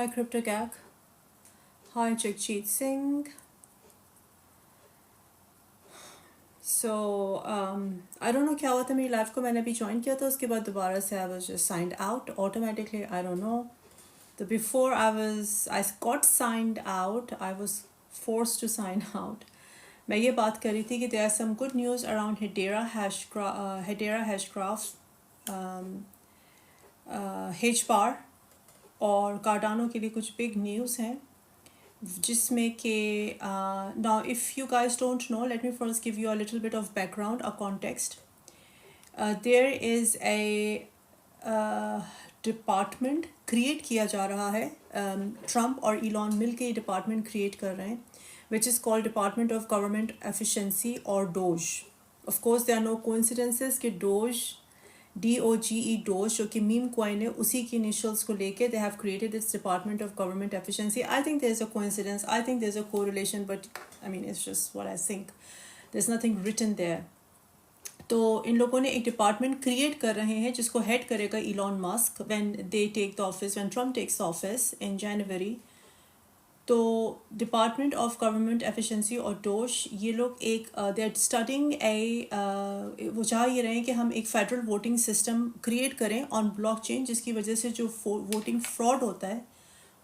Hi CryptoGag. Hi Jagjeet Singh. So I don't know क्या हुआ था मेरी लाइफ को मैंने अभी ज्वाइन किया था उसके बाद दोबारा से I was just signed out automatically. I don't know. So before I got signed out. I was forced to sign out. मैं ये बात कर रही थी कि there are some good news around Hedera Hashgraph, HBAR और कार्डानो के लिए कुछ बिग न्यूज़ हैं जिसमें कि now if you guys don't know, let me first give you a little bit of background, a context. There is a department create किया जा रहा है, ट्रम्प और इलॉन मिल के डिपार्टमेंट क्रिएट कर रहे हैं, which is called department of government efficiency और DOGE. Of course there are no coincidences कि डोज DOGE डोज जो कि मीम कॉइन है उसी की इनिशियल्स को लेके they have created this department of government efficiency. I think there is a coincidence, I think there is a correlation, but I mean it's just what I think, there is nothing written there. तो इन लोगों ने एक department create कर रहे हैं जिसको head करेगा Elon Musk when they take the office, when Trump takes the office in January. तो डिपार्टमेंट ऑफ गवर्नमेंट एफिशिएंसी और डोज ये लोग एक दे आर स्टडिंग वो चाह ये रहे हैं कि हम एक फेडरल वोटिंग सिस्टम क्रिएट करें ऑन ब्लॉकचेन जिसकी वजह से जो वोटिंग फ्रॉड होता है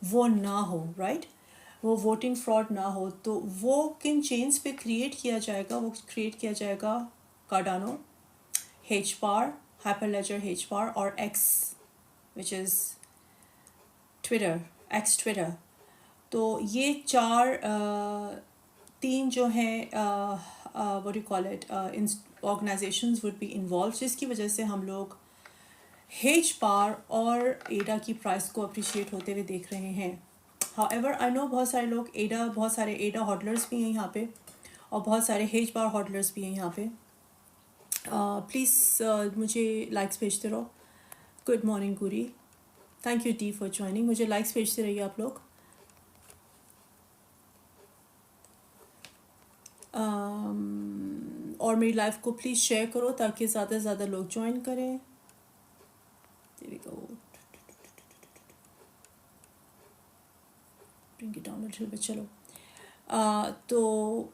वो ना हो, राइट वो वोटिंग फ्रॉड ना हो. तो वो किन चेन्स पे क्रिएट किया जाएगा, वो क्रिएट किया जाएगा कार्डानो, HBAR, Hyperledger HBAR और X, which is Twitter, X Twitter. तो ये तीन जो हैं what do you call it, organizations would be involved, जिसकी वजह से हम लोग HBAR और एडा की प्राइस को अप्रिशिएट होते हुए देख रहे हैं. However, I know बहुत सारे एडा हॉडलर्स भी हैं यहाँ पे और बहुत सारे HBAR हॉडलर्स भी हैं यहाँ पे. प्लीज़ मुझे लाइक्स भेजते रहो. Good morning Guri, thank you D for joining. मुझे लाइक्स भेजते रहिए आप लोग. और मेरी लाइफ को प्लीज़ शेयर करो ताकि ज़्यादा से ज़्यादा लोग ज्वाइन करें. There we go. Bring it down a little bit. चलो. तो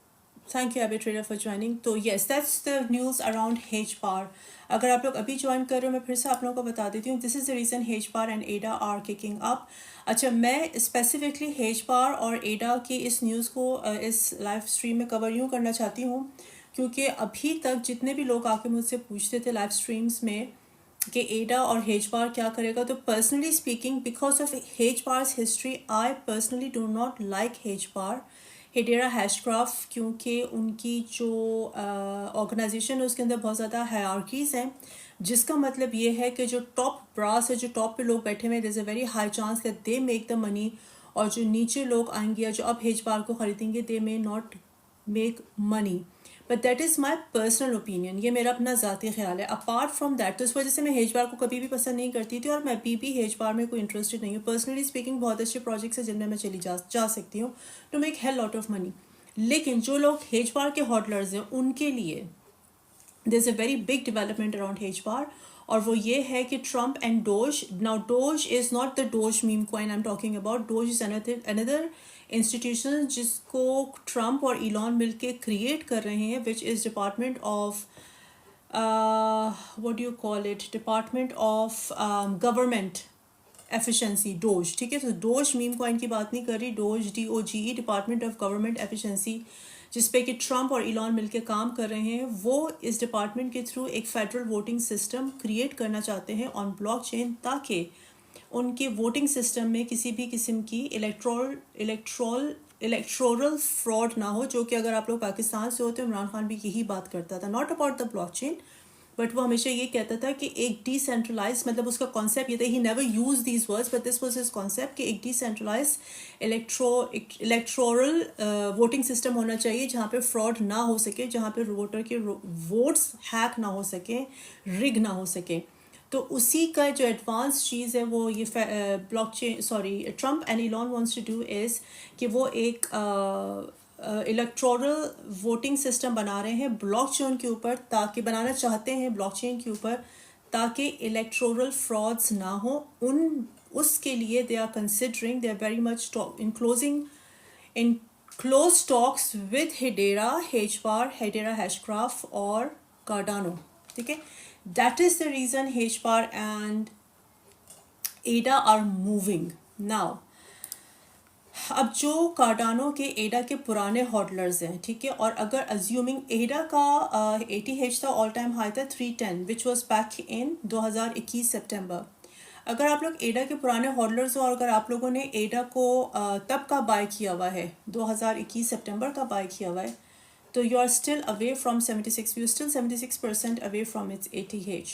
thank you AB for joining. तो yes, that's the news around HBAR. अगर आप लोग अभी ज्वाइन कर रहे हो मैं फिर से आप लोगों को बता देती हूँ. This is the reason HBAR and एडा आर किकिंग अप. अच्छा, मैं स्पेसिफिकली HBAR और एडा की इस न्यूज़ को इस लाइव स्ट्रीम में कवर यूँ करना चाहती हूँ क्योंकि अभी तक जितने भी लोग आके मुझसे पूछते थे लाइव स्ट्रीम्स में कि एडा और HBAR क्या करेगा, तो personally speaking because of HBAR's history I personally do not like HBAR, Hedera Hashgraph, क्योंकि उनकी जो ऑर्गेनाइजेशन है उसके अंदर बहुत ज़्यादा हायरार्कीज़ हैं, जिसका मतलब ये है कि जो टॉप ब्रास है, जो टॉप पे लोग बैठे हुए हैं, there is a very high chance that they make the money, और जो नीचे लोग आएंगे या जो अब HBAR को ख़रीदेंगे they may not make money. But that is my personal opinion, ये मेरा अपना ज़ाती ख्याल है. अपार्ट फ्रॉम दैट तो इस वजह से मैं HBAR को कभी भी पसंद नहीं करती थी और मैं अभी भी HBAR में कोई इंटरेस्टेड नहीं हूँ. पर्सनली स्पीकिंग बहुत अच्छे प्रोजेक्ट्स हैं जिनमें मैं चली जा सकती हूँ to make hell lot of money. लेकिन जो लोग HBAR के हॉडलर्स हैं उनके लिए there is a very big development around HBAR, और वो ये है कि Trump and DOGE. Now DOGE is not the Doge meme coin I am talking about. DOGE is another institution जिसको ट्रम्प और इलॉन मिल के क्रिएट कर रहे हैं, which is department of what do you call it, department of government efficiency, dose. ठीक है, तो डोज मीम कॉइन की बात नहीं कर रही. Dose DOGE, department of government efficiency, जिस पे कि ट्रम्प और इलॉन मिलकर काम कर रहे हैं, वो इस डिपार्टमेंट के थ्रू एक फेडरल वोटिंग सिस्टम क्रिएट करना चाहते हैं ऑन ब्लॉकचेन, ताकि उनके वोटिंग सिस्टम में किसी भी किस्म की इलेक्ट्रोरल फ्रॉड ना हो, जो कि अगर आप लोग पाकिस्तान से होते, इमरान खान भी यही बात करता था, not about the blockchain, but वो हमेशा ये कहता था कि एक डिसेंट्रलाइज, मतलब उसका कॉन्सेप्ट ये था, he never use these words but this was his concept, कि एक डिसेंट्रलाइज इलेक्ट्रोरल वोटिंग सिस्टम होना चाहिए जहाँ पे फ्रॉड ना हो सके, जहाँ पे वोटर के वोट्स हैक ना हो सके, रिग ना हो सके. तो उसी का जो एडवांस चीज़ है वो ये blockchain, sorry, Trump and Elon wants to do is कि वो एक इलेक्ट्रोरल वोटिंग सिस्टम बना रहे हैं ब्लॉकचेन के ऊपर, ताकि बनाना चाहते हैं ब्लॉकचेन के ऊपर ताकि इलेक्ट्रोरल फ्रॉड्स ना हो. उसके लिए they are considering, they are very much in close talks with Hedera, HBAR, Hedera Hashgraph और Cardano. ठीक है, that is the reason HBAR and ADA are moving now. अब जो कार्डानो के एडा के पुराने हॉडलर्स हैं, ठीक है, और अगर अज्यूमिंग एडा का ATH था ऑल टाइम हाई था 310 विच वॉज बैक इन 2021 सितंबर. अगर आप लोग एडा के पुराने हॉडलर्स हो और अगर आप लोगों ने एडा को तब का बाय किया हुआ है 2021 सितंबर का बाय किया हुआ है, तो you are still away from 76, you still 76% away from its ATH.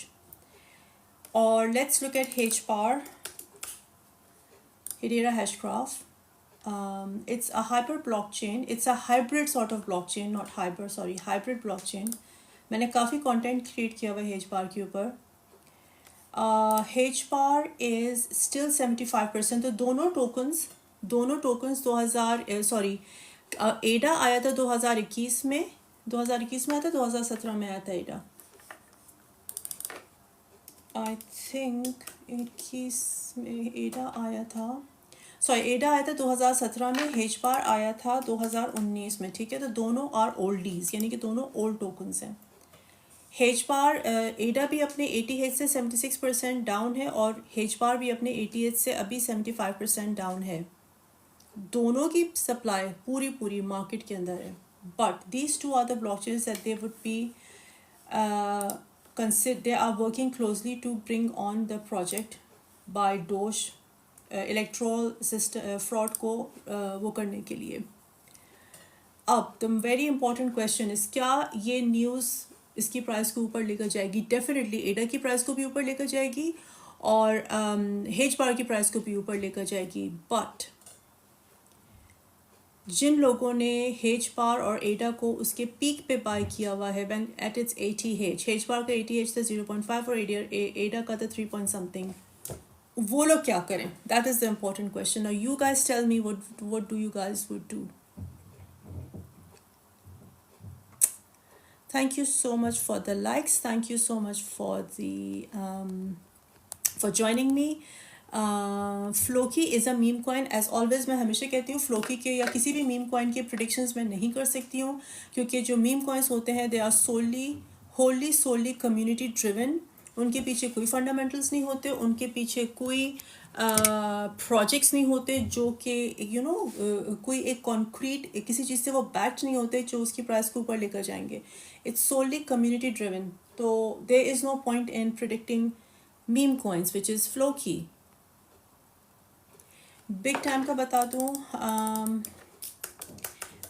और let's look at HBAR, Hedera Hashgraph. It's a hybrid blockchain. It's a hybrid sort of blockchain, not hybrid, sorry, hybrid blockchain. मैंने काफ़ी content create किया हुआ है HBAR के ऊपर. HBAR is still 75%. तो दोनों tokens 2000 सॉरी एडा आया था 2021 में, 2021 में आया था, 2017 में आया था एडा. आई थिंक 21 में एडा आया था, सॉरी एडा आया था 2017 में, HBAR आया था 2019 में. ठीक है, तो दोनों आर ओल्डीज, यानी कि दोनों ओल्ड टोकन्स हैं. HBAR एडा भी अपने ATH से 76% डाउन है और HBAR भी अपने ATH से अभी 75% डाउन है. दोनों की सप्लाई पूरी मार्केट के अंदर है. But these two are the blockchains that they would be they are working closely to bring on the project by Doge electoral system fraud को वो करने के लिए. अब the very important question is, क्या ये न्यूज़ इसकी प्राइस को ऊपर लेकर जाएगी? डेफिनेटली एडा की प्राइस को भी ऊपर लेकर जाएगी और HBAR की प्राइस को भी ऊपर लेकर जाएगी. बट जिन लोगों ने HBAR और एडा को उसके पीक पे बाय किया हुआ है when at its ATH, HBAR का ATH था 0.5 और एडा का था 3 point something, वो लोग क्या करें? That is the important question. Now you guys tell me what do you guys would do. Thank you so much for the likes, thank you so much for joining me. Floki is a meme coin. As always मैं हमेशा कहती हूँ Floki के या किसी भी meme coin के predictions मैं नहीं कर सकती हूँ, क्योंकि जो मीम कॉइन्स होते हैं they are solely community driven. उनके पीछे कोई फंडामेंटल्स नहीं होते, उनके पीछे कोई प्रोजेक्ट्स नहीं होते जो कि कोई एक कॉन्क्रीट किसी चीज़ से वो बैक्ड नहीं होते जो उसकी प्राइस को ऊपर लेकर जाएंगे. It's solely community driven. तो there is no point in predicting meme coins which is Floki. Big time का बता दूँ,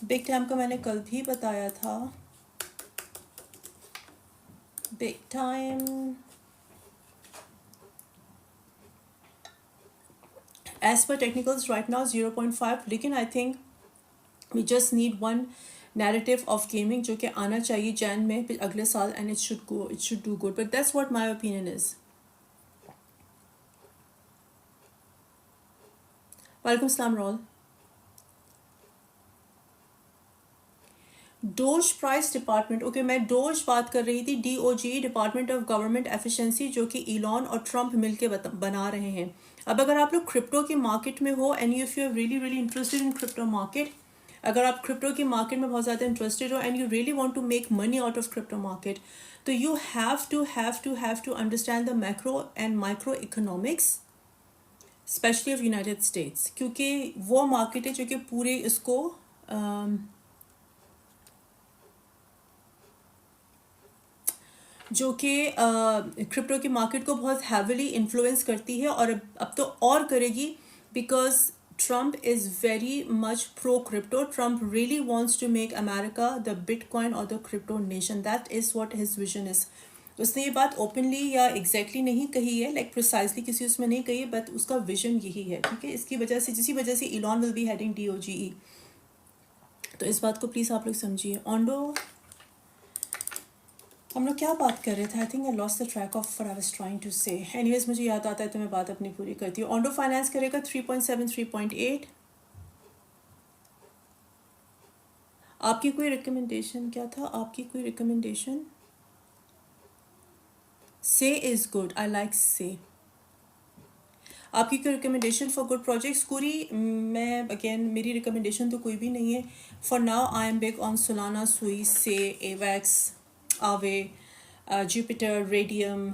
बिग टाइम का मैंने कल भी बताया था. Big time as per technicals right now 0.5, लेकिन I think we just need one narrative of gaming जो कि आना चाहिए जैन में अगले साल and it should do good, but that's what my opinion is. वालेकुम सलाम रोल. डोज प्राइस डिपार्टमेंट, ओके मैं डोज बात कर रही थी, DOGE, department of government efficiency, जो कि इलॉन और ट्रम्प मिलके बना रहे हैं. अब अगर आप लोग क्रिप्टो के मार्केट में हो and if you are really interested in crypto market, अगर आप क्रिप्टो के मार्केट में बहुत ज़्यादा इंटरेस्टेड हो and you really want to make money out of crypto market, तो you have to understand the macro and micro economics specially of United States, क्योंकि वो मार्केट है जो कि पूरे इसको जो कि क्रिप्टो की मार्केट को बहुत हैविली इन्फ्लुएंस करती है और अब तो और करेगी, because Trump is very much pro crypto. Trump really wants to make America the bitcoin और the crypto nation. That is what his vision is. उसने ये बात ओपनली या एग्जैक्टली नहीं कही है, लाइक प्रिसाइजली किसी उसमें नहीं कही है, बट उसका विजन यही है. ठीक है, इसकी वजह से जिसी वजह से Elon will be heading DOGE. तो इस बात को प्लीज़ आप लोग समझिए. ऑन्डो, हम लोग क्या बात कर रहे थे? I think I lost the track of what I was trying to say. Anyways मुझे याद आता है तो मैं बात अपनी पूरी करती हूँ. ऑन्डो फाइनेंस करेगा 3.7, 3.8. आपकी कोई रिकमेंडेशन क्या था? आपकी कोई रिकमेंडेशन? से इज़ गुड, आई लाइक से. आपकी कोई रिकमेंडेशन फॉर गुड प्रोजेक्ट्स? पूरी मैं अगेन मेरी रिकमेंडेशन तो कोई भी नहीं है for now. I am big on Solana, सुई से, एवैक्स, आवे, जुपिटर, रेडियम.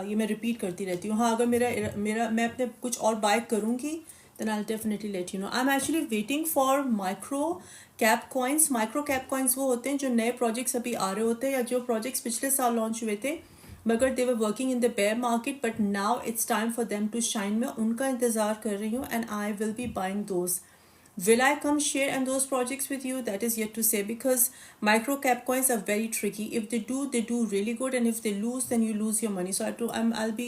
ये मैं रिपीट करती रहती हूँ. हाँ, अगर मेरा मेरा मैं अपने कुछ और बाय करूँगी then I definitely let you know. I am actually waiting for micro cap coins. Micro cap coins वो होते हैं जो नए प्रोजेक्ट्स अभी आ रहे होते हैं या जो प्रोजेक्ट्स पिछले साल लॉन्च हुए थे मगर they were working in the bear market but now it's time for them to shine. मैं उनका इंतज़ार कर रही हूँ and I will be buying those. Will I come share and those projects with you? That is yet to say because micro cap coins are very tricky. If they do really good, and if they lose, then you lose your money. So I'll be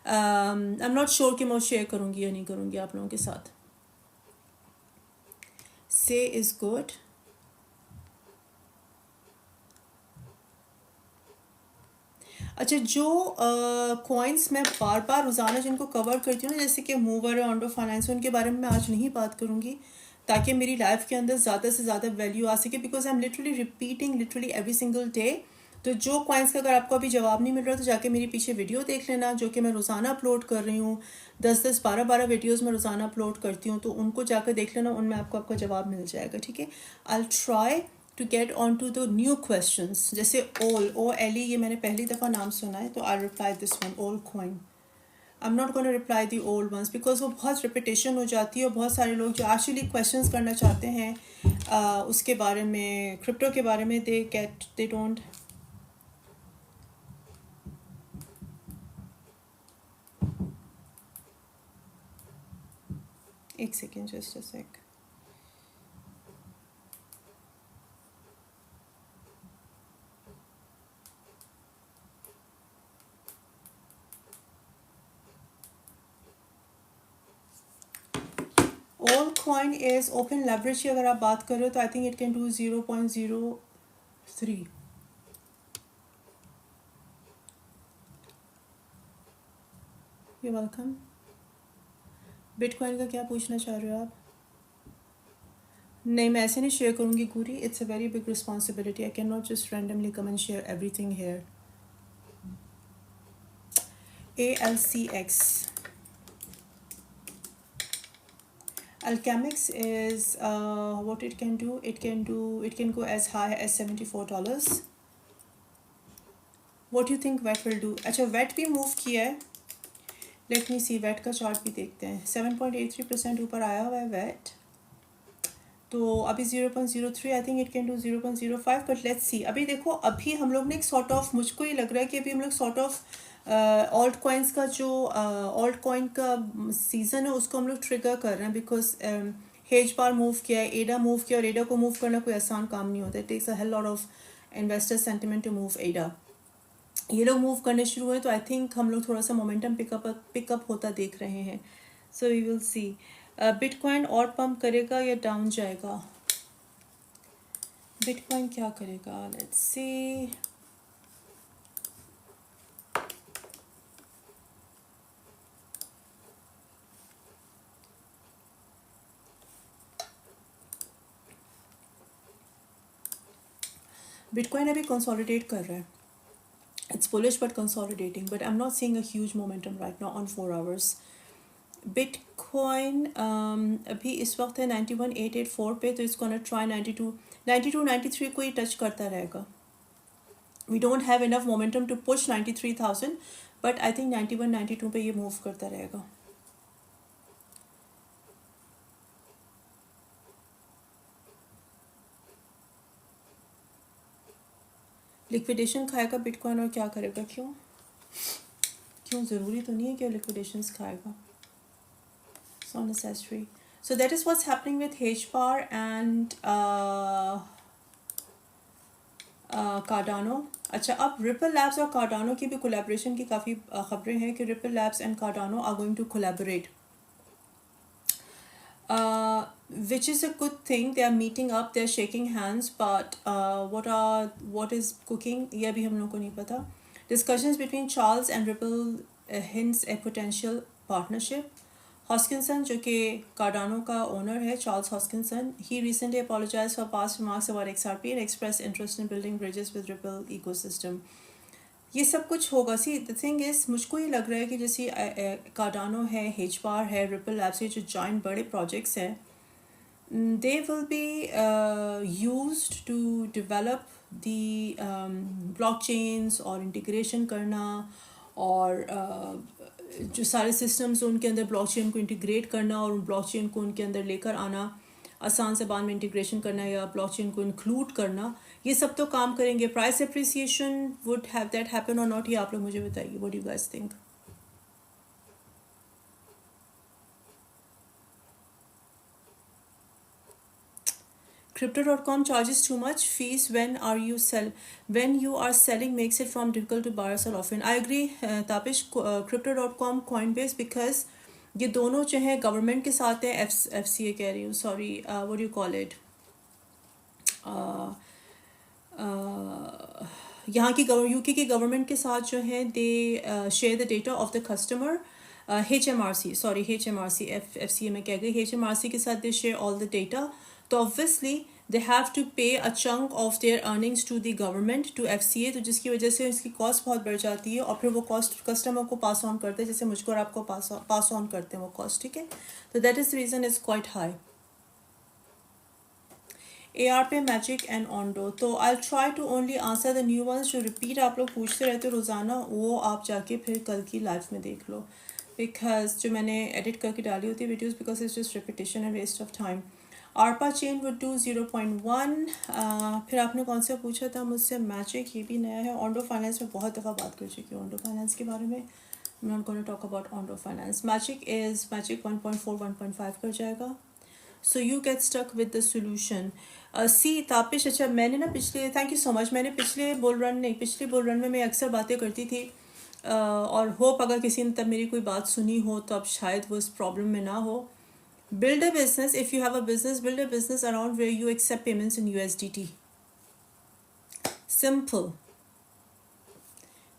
I'm not sure कि मैं share करूँगी या नहीं करूँगी आप लोगों के साथ. Say is good. अच्छा, जो कॉइन्स मैं बार बार रोज़ाना जिनको कवर करती हूँ ना, जैसे कि मूवर है, ऑन्डो फाइनेंस, उनके बारे में मैं आज नहीं बात करूँगी ताकि मेरी लाइफ के अंदर ज़्यादा से ज़्यादा वैल्यू आ सके because I am literally repeating literally every single day. तो जो कॉइन्स का अगर आपको अभी जवाब नहीं मिल रहा तो जाके मेरी पीछे वीडियो देख लेना जो कि मैं रोज़ाना अपलोड कर रही हूँ. 10-10 12-12 वीडियोज़ मैं रोज़ाना अपलोड करती हूँ, तो उनको जाकर देख लेना, उनमें आपको आपका जवाब मिल जाएगा. ठीक है. I try to get on to the new questions. जैसे OLE, ये मैंने पहली दफ़ा नाम सुना है, तो आई रिप्लाई दिस वन, ओल coin. I am not gonna reply the old ones because वो बहुत रिपीटेशन हो जाती है और बहुत सारे लोग जो एक्चुअली क्वेश्चंस करना चाहते हैं उसके बारे में, क्रिप्टो के बारे में, दे डोंट. एक सेकेंड, जस्ट अ सेक. ओल कॉइन इज ओपन लेवरेज की अगर आप बात कर रहे हो तो I think it can do 0.03. You welcome. Bitcoin का क्या पूछना चाह रहे हो आप? नहीं, मैं ऐसे नहीं शेयर करूँगी पूरी. It's a very big responsibility. I can not just randomly come and share everything here. ALCX. Alchemix is what it can do. It can go as high as $74. What do you think VET will do? अच्छा, VET भी move किया है. Let me सी, VET का chart भी देखते हैं. 7.83% ऊपर आया हुआ है VET. तो अभी 0.03, I think it can do 0.05, but let's see. अभी देखो, अभी हम लोग ने एक सॉर्ट ऑफ, मुझको ये लग रहा है कि अभी हम लोग सॉर्ट ऑफ ऑल्ट कॉइन्स का जो ऑल्ट कॉइन का सीज़न है उसको हम लोग ट्रिगर कर रहे हैं बिकॉज हेज बार मूव किया है, एडा मूव किया, और एडा को मूव करना कोई आसान काम नहीं होता. It takes a hell lot of investor sentiment to move ADA. ये लोग मूव करने शुरू हुए तो आई थिंक हम लोग थोड़ा सा मोमेंटम पिकअप होता देख रहे हैं. So we will see. Bitcoin और पंप करेगा या डाउन जाएगा? बिटकॉइन क्या करेगा? Let's see. बिटकॉइन अभी कंसोलिडेट कर रहा है. It's bullish but consolidating, but I am not seeing a huge momentum right now on 4 hours. Bitcoin अभी इस वक्त है 91,884 पे, तो इसको ना ट्राई 92, 93 को ही टच करता रहेगा. We don't have enough momentum to push 93,000, but I think 91, 92 पे ये मूव करता रहेगा. लिक्विडेशन खाएगा बिटकॉइन और क्या करेगा? क्यों ज़रूरी तो नहीं है कि लिक्विडेशंस खाएगा. सो necessary. So that is what's happening with HBAR and Cardano. अच्छा, अब Ripple Labs और Cardano की भी कोलैबोरेशन की काफ़ी खबरें हैं कि Ripple Labs and Cardano are going to collaborate, which is a good thing. They are meeting up, they are shaking hands, but what is cooking, ये अभी हम लोग को नहीं पता. Discussions between Charles and Ripple hints a potential partnership. Hoskinson, जो कि Cardano का ओनर है, Charles Hoskinson, he recently apologized for past remarks about XRP and expressed interest in building bridges with Ripple ecosystem. ये सब कुछ होगा। See the thing is, मुझको ये लग रहा है कि जैसे कार्डानो है, हेज बार है, रिपल लैब्स, ये जो जॉइंट बड़े प्रोजेक्ट्स हैं, they will be used to develop the blockchains और इंटीग्रेशन करना, और जो सारे सिस्टम्स उनके अंदर ब्लॉकचेन को इंटीग्रेट करना और उन ब्लॉकचेन को उनके अंदर लेकर आना, आसान से बाद में इंटीग्रेशन करना या ब्लॉकचेन को इंक्लूड करना, ये सब तो काम करेंगे। Price appreciation would have that happen और नॉट, ये आप लोग मुझे बताइए, what do you guys think? Crypto.com charges too much fees when you are selling, makes it from difficult to buy or sell often. I agree, तापिश। Crypto.com, Coinbase, because ये दोनों जो है गवर्नमेंट के साथ है, एफ सी ए कह रही हूँ, sorry, what do you call it, यहाँ की यूके की गवर्नमेंट के साथ जो है, they share the data of the customer. HMRC, sorry, HMRC, FCA में कह गई, HMRC के साथ they share all the data. तो obviously they have to pay a chunk of their earnings to the government, to FCA, तो जिसकी वजह से इसकी कॉस्ट बहुत बढ़ जाती है, और फिर वो कॉस्ट कस्टमर को पास ऑन करते हैं, जैसे मुझको और आपको पास ऑन करते हैं वो कॉस्ट, ठीक है। तो that is the reason is quite high. AR पे मैजिक एंड ऑन्डो, तो I try to only answer the new ones, जो रिपीट आप लोग पूछते रहते हो रोज़ाना, वो आप जाके फिर कल की लाइफ में देख लो, बिकॉज जो मैंने एडिट करके डाली होती है videos, because it's just repetition and waste of time. ARPA chain would do 0.1। फिर आपने कौन सा पूछा था मुझसे, मैजिक, ये भी नया है। ऑन्डो फाइनेंस में बहुत दफ़ा बात कर चुकी हूँ ऑन्डो फाइनेंस के बारे में, I'm not going to talk about Ondo finance. Magic 1.4 1.5 कर जाएगा। So you get stuck with the solution. See Tapish, अच्छा मैंने ना पिछले, थैंक यू सो मच, मैंने पिछले बुल रन में मैं अक्सर बातें करती थी, और होप अगर किसी ने तब मेरी कोई बात सुनी हो तो अब शायद वो इस प्रॉब्लम में ना हो। Build a business, if you have a business, build a business around where you accept payments in USDT. Simple.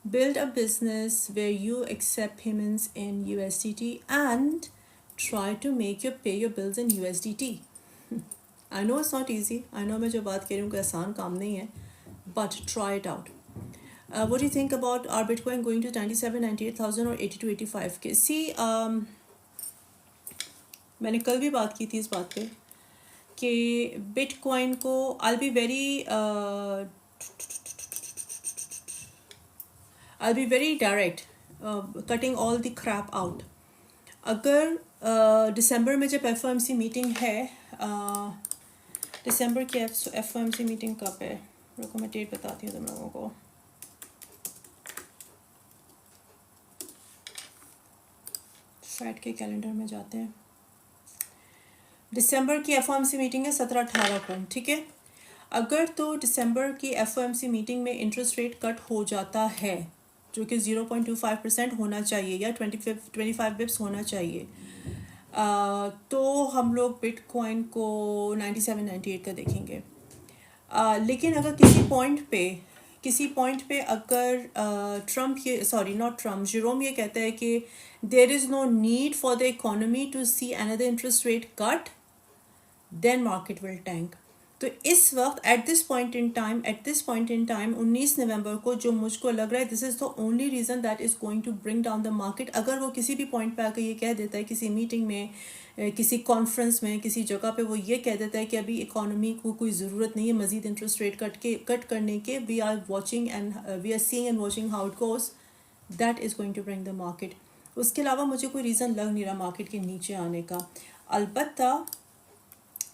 Build a business where you accept payments in USDT and try to pay your bills in USDT. I know it's not easy. I know मैं जो बात कह रही हूँ कोई आसान काम नहीं है, but try it out. What do you think about our Bitcoin going to 97, 98,000 or 80 to 85K? See, मैंने कल भी बात की थी इस बात पे कि बिटकॉइन को, I'll be very direct, cutting all the crap out. अगर दिसंबर में जब FOMC मीटिंग है, दिसंबर की FOMC मीटिंग कब है, रुको मैं डेट बताती हूँ तुम लोगों को। फेड के कैलेंडर में जाते हैं। दिसंबर की FOMC मीटिंग है 17-18 को, ठीक है। अगर तो दिसंबर की FOMC मीटिंग में इंटरेस्ट रेट कट हो जाता है, जो कि 0.25% होना चाहिए या 25 बिप्स होना चाहिए, तो हम लोग बिटकॉइन को 97-98 का देखेंगे। लेकिन अगर किसी पॉइंट पे अगर जेरोम ये कहता है कि there is no need for the economy to see another interest rate cut, then market will tank. तो इस वक्त at this point in time 19 नवंबर को जो मुझको लग रहा है, this is the only reason that is going to bring down the market. अगर वो किसी भी पॉइंट पे आकर ये कह देता है, किसी मीटिंग में, किसी कॉन्फ्रेंस में, किसी जगह पे वो ये कह देता है कि अभी इकोनॉमी को कोई ज़रूरत नहीं है मज़ीद इंटरेस्ट रेट कट करने के, we are seeing and watching how it goes, that is going to bring the market. उसके अलावा मुझे कोई रीज़न लग नहीं रहा मार्केट के नीचे आने का। अलबत्ता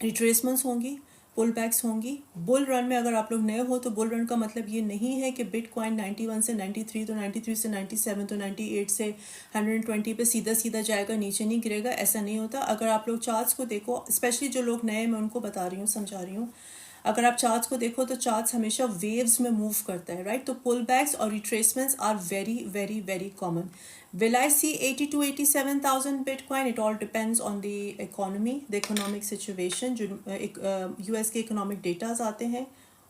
रिट्रेसमेंट्स होंगी, पुल बैक्स होंगी। बुल रन में अगर आप लोग नए हो तो बुल रन का मतलब ये नहीं है कि बिटकॉइन 91 से 93, तो 93 से 97, तो 98 से 120 पे सीधा जाएगा, नीचे नहीं गिरेगा, ऐसा नहीं होता। अगर आप लोग चार्ट्स को देखो, स्पेशली जो लोग नए, मैं उनको बता रही हूँ, समझा रही हूँ, अगर आप चार्ट्स को देखो तो चार्ट्स हमेशा वेव्स में मूव करता है, राइट। तो पुल बैक्स और retracements are very very very common. Will I see 80 to 87,000 Bitcoin? It all depends on the economy, the economic situation. जो US के economic data आते हैं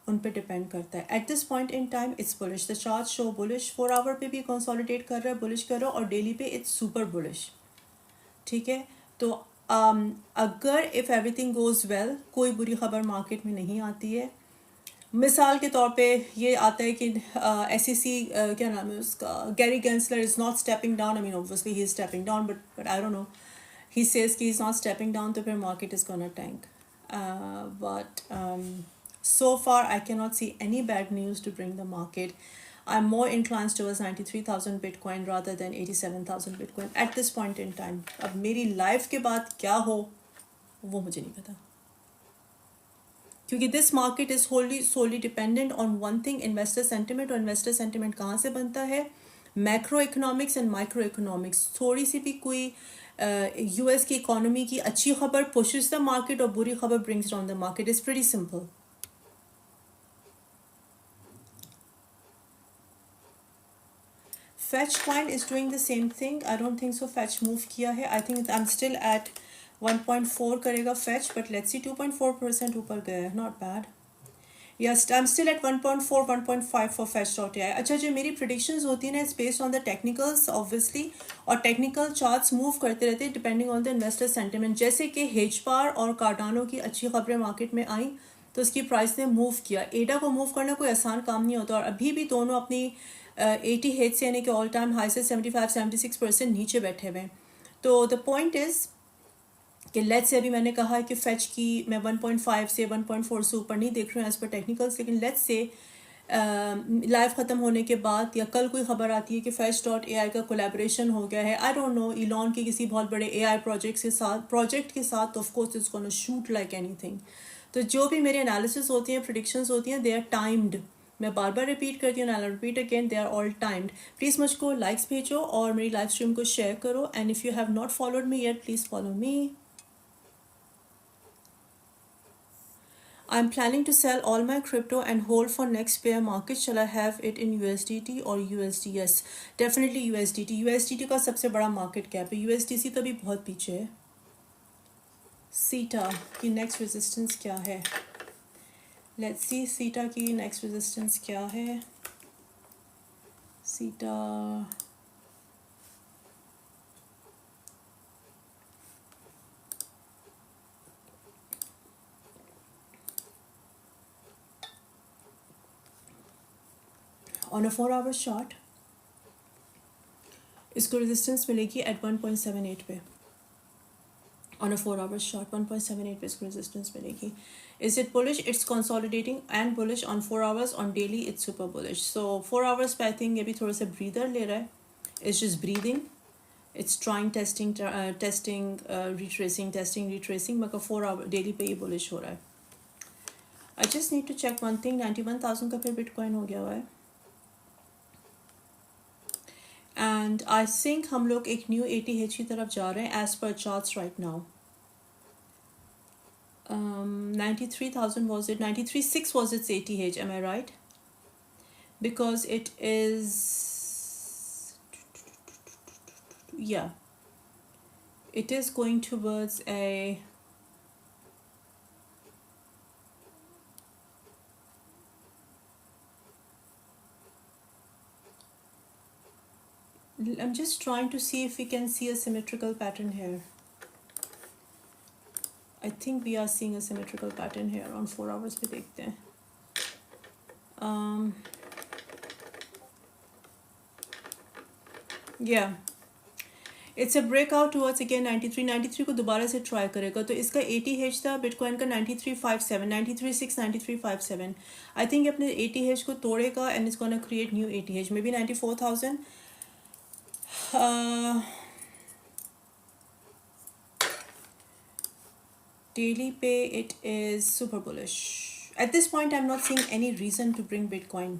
उन पे डिपेंड करता है। At this point in time, it's bullish. The charts show bullish. 4 hour पे भी consolidate कर रहा है, bullish कर रहा है, और daily पे it's super bullish. ठीक है, तो अगर if everything goes well, कोई बुरी खबर मार्केट में नहीं आती है, मिसाल के तौर पे ये आता है कि SEC क्या नाम है उसका, Gary Gensler is not stepping down. I mean obviously he is stepping down, but I don't no. He says कि इज़ नॉट स्टेपिंग डाउन, तो फिर market is gonna tank. But so far I cannot see any bad news to bring the market. I'm more inclined towards 93,000 Bitcoin rather than 87,000 Bitcoin at this point in time. अब मेरी life के बाद क्या हो वो मुझे नहीं पता, क्योंकि this market is wholly solely dependent on one thing, investor sentiment. और इन्वेस्टर सेंटिमेंट कहाँ से बनता है? Macroeconomics and micro economics. थोड़ी सी भी कोई US की इकोनॉमी की अच्छी खबर पुशेस द मार्केट और बुरी खबर brings down the market. Is pretty simple. Fetch coin is doing the same thing. I don't think so. Fetch move किया है. I think I'm still at 1.4 करेगा fetch, but let's see 2.4% ऊपर गया है. Not bad. Yes, I'm still at 1.4, 1.5 for fetch.ai. अच्छा, जो मेरी predictions होती है ना, it's based on the technicals obviously, और technical charts move करते रहते हैं depending on the investor sentiment. जैसे कि HBAR और Cardano की अच्छी खबरें मार्केट में आई तो उसकी प्राइस ने मूव किया. एडा को मूव करना कोई आसान काम नहीं होता, और अभी भी दोनों अपनी 80 हेज से यानी कि ऑल टाइम हाई से 75-76% नीचे बैठे हुए हैं. तो द पॉइंट इज़ कि लेट्स से अभी मैंने कहा है कि फेच की मैं 1.5 से 1.4 से ऊपर नहीं देख रही हूँ एज पर टेक्निकल्स, लेकिन लेट्स से लाइव ख़त्म होने के बाद या कल कोई ख़बर आती है कि fetch.ai का कोलैबोरेशन हो गया है. आई डोंट नो, इलॉन के किसी बहुत बड़े AI प्रोजेक्ट के साथ of course it's gonna shoot like anything. तो जो भी मेरे एनालिसिस होती हैं, प्रिडिक्शंस होती हैं, दे आर टाइम्ड. मैं बार बार रिपीट करती हूँ, I repeat again, they are all timed. Please मुझको लाइक्स भेजो और मेरी लाइव स्ट्रीम को शेयर करो. And if you have not followed me yet, please follow me. I'm planning to sell all my crypto and hold for next bear market. Shall I have it in USDT or USD? Yes, definitely USDT. USDT का सबसे बड़ा market cap है. USDC तो भी बहुत पीछे है. सीटा की नेक्स्ट रेजिस्टेंस क्या है? लेट्स सी सीटा की नेक्स्ट रेजिस्टेंस क्या है. सीटा ऑन अ 4 आवर चार्ट इसको रेजिस्टेंस मिलेगी एट 1.78 पे. On a 4 hour short, 1.78 पे इसको रेजिस्टेंस मिलेगी. Is it bullish? It's consolidating and bullish on 4 hours. On daily, it's super bullish. So 4 hours पे I think ये भी थोड़ा सा breather ले रहा है. It's just breathing. It's trying, testing, retracing. मगर 4 hour daily पे ये bullish हो रहा है. I just need to check one thing. 91,000 का फिर बिटकॉइन हो गया हुआ है. And I think हम लोग एक न्यू 80H की तरफ जा रहे हैं as per charts right now. 93,000 was it? 93.6 was its 80H, am I right? Because it is, yeah, it is going towards a, I'm just trying to see if we can see a symmetrical pattern here. I think we are seeing a symmetrical pattern here. On 4 hours पे देखते हैं. Yeah, it's a breakout towards again 93 को दोबारा से try करेगा. तो इसका 80H था बिटकॉइन का 93.57, 93.6, 93.57. आई थिंक अपने 80H को तोड़ेगा and it's gonna create new 80H, maybe 94,000. Daily pay, it is super bullish. At this point, I'm not seeing any reason to bring Bitcoin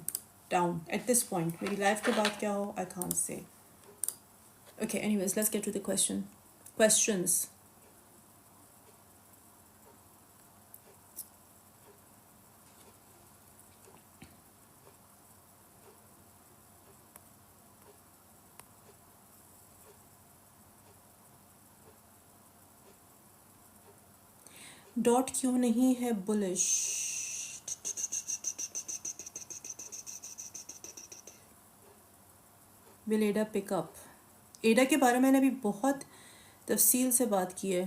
down. At this point, मेरी life के बाद क्या हो, I can't say. Okay, anyways, let's get to the questions. Dot क्यों नहीं है bullish? Will एडा pickup? एडा के बारे में मैंने अभी बहुत तफसील से बात की है.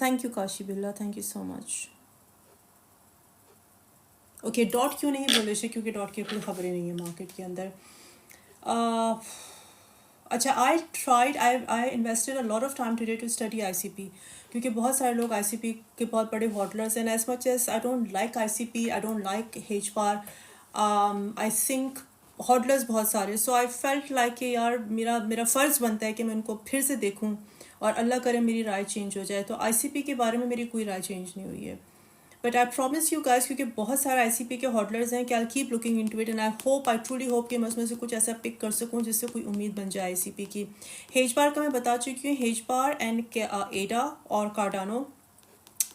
थैंक यू काशी बिल्ला, thank you so much. Okay, dot क्यों नहीं बुलिश है? क्योंकि डॉट की कोई खबरें नहीं है मार्केट के अंदर. Uh, अच्छा, I invested a lot of time today to study ICP, क्योंकि बहुत सारे लोग आईसीपी के बहुत बड़े हॉटलर्स हैं. As much as I don't like ICP, I don't like hedge bar, I think holders बहुत सारे. सो आई फेल्ट लाइक कि यार मेरा मेरा फ़र्ज़ बनता है कि मैं उनको फिर से देखूं, और अल्लाह करे मेरी राय चेंज हो जाए. तो आईसीपी के बारे में मेरी कोई राय चेंज नहीं हुई है. But I promise you guys, क्योंकि बहुत सारे आईसीपी के हॉटलर्स हैं कि I keep looking into it, and I truly hope कि मैं उसमें से कुछ ऐसा पिक कर सकूं जिससे कोई उम्मीद बन जाए आईसीपी की. हेज बार का मैं बता चुकी हूँ. हेज बार एंड एडा और Cardano,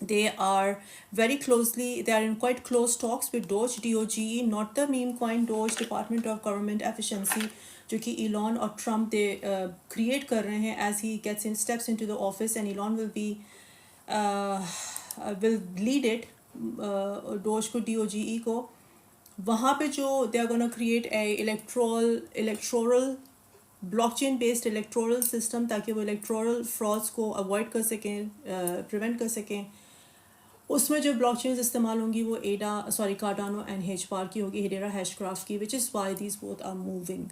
they are very closely, they are in quite close talks with Doge, DOGE, not the meme coin Doge, Department of Government Efficiency, जो कि Elon और Trump they create कर रहे हैं as he steps into the office, and Elon will lead it, Doge को, DOGE को. वहाँ पे जो they are gonna create a electoral blockchain based electoral system, ताकि वो इलेक्टोरल फ्रॉड्स को अवॉइड कर सकें, प्रिवेंट कर सकें. उसमें जो ब्लॉकचेन्स इस्तेमाल होंगी वो कार्डानो एंड हेजबार की होगी, हेडेरा हैशक्राफ्ट की, which is why these both are moving.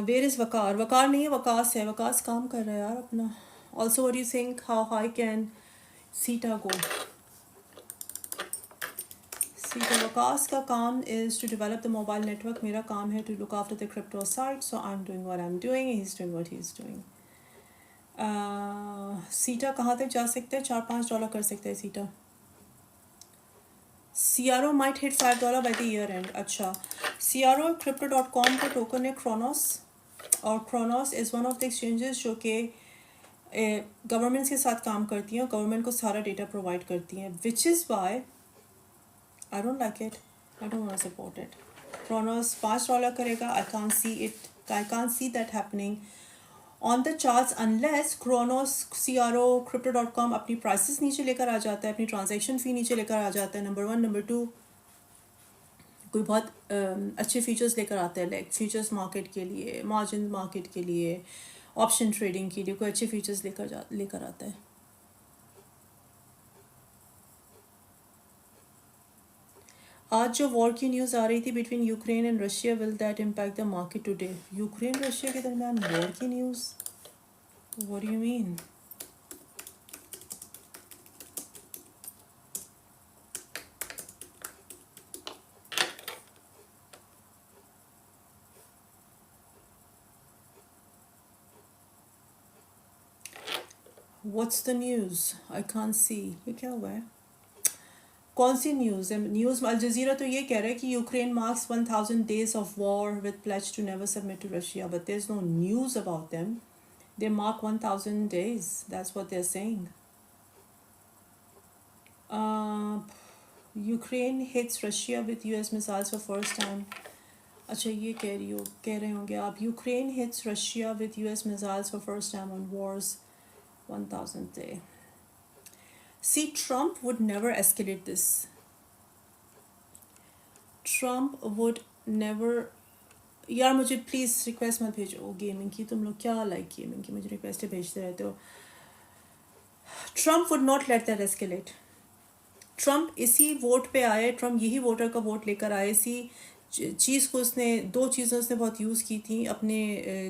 Where is Waqar? Waqar नहीं है, वकास है. वकास काम कर रहा है यार अपना. Also what do you think, how high can Theta go? CTO Waqas का काम is to develop the mobile network. मेरा काम है to look after the crypto site. So I am doing what I am doing, he is doing what he is doing. Theta कहाँ तक जा सकता है? $4-5 कर सकता है सीटा. CRO might hit $5 by the year end. अच्छा, CRO crypto.com का टोकन है Kronos, और Kronos is one of the exchanges जो कि गवर्नमेंट्स के साथ काम करती हैं और गवर्नमेंट को सारा डेटा प्रोवाइड करती हैं, which is Y I don't like it, I don't want support it. Kronos $5 करेगा. I can't see it, I can't see that happening on the charts unless Kronos, CRO, Crypto.com अपनी prices नीचे लेकर आ जाता है, अपनी transaction फ़ी नीचे लेकर आ जाता है. नंबर 1. नंबर 2, कोई बहुत अच्छे फीचर्स लेकर आता है, लाइक फ्यूचर्स मार्केट के लिए, मार्जिन मार्केट के लिए, ऑप्शन ट्रेडिंग के लिए कोई अच्छे फीचर्स लेकर आता है. आज जो वॉर की न्यूज़ आ रही थी between Ukraine and Russia, will that impact the market today? Ukraine Russia के दरमियान वॉर की news? What do you mean? What's the news? I can't see. ये क्या हुआ है? कौन सी न्यूज़ है? न्यूज़ अल जज़ीरा तो ये कह रहा है कि Ukraine marks 1000 days of war with pledge to never submit to Russia, but there's no news about them. They mark 1000 days. That's what they're saying. Ukraine hits Russia with US missiles for first time. अच्छा, ये कह रहे होंगे आप. Ukraine hits Russia with US missiles for first time on war's 1000th day. See, Trump would never escalate this. Trump would never. यार मुझे please request मत भेजो गेमिंग की. तुम लोग क्या लाइक गेमिंग की मुझे रिक्वेस्ट भेजते रहते हो. Trump would not let that escalate. Trump इसी वोट पे आए, ट्रम्प यही वोटर का वोट लेकर आए. इसी चीज़ को उसने, दो चीज़ें उसने बहुत यूज़ की थी अपने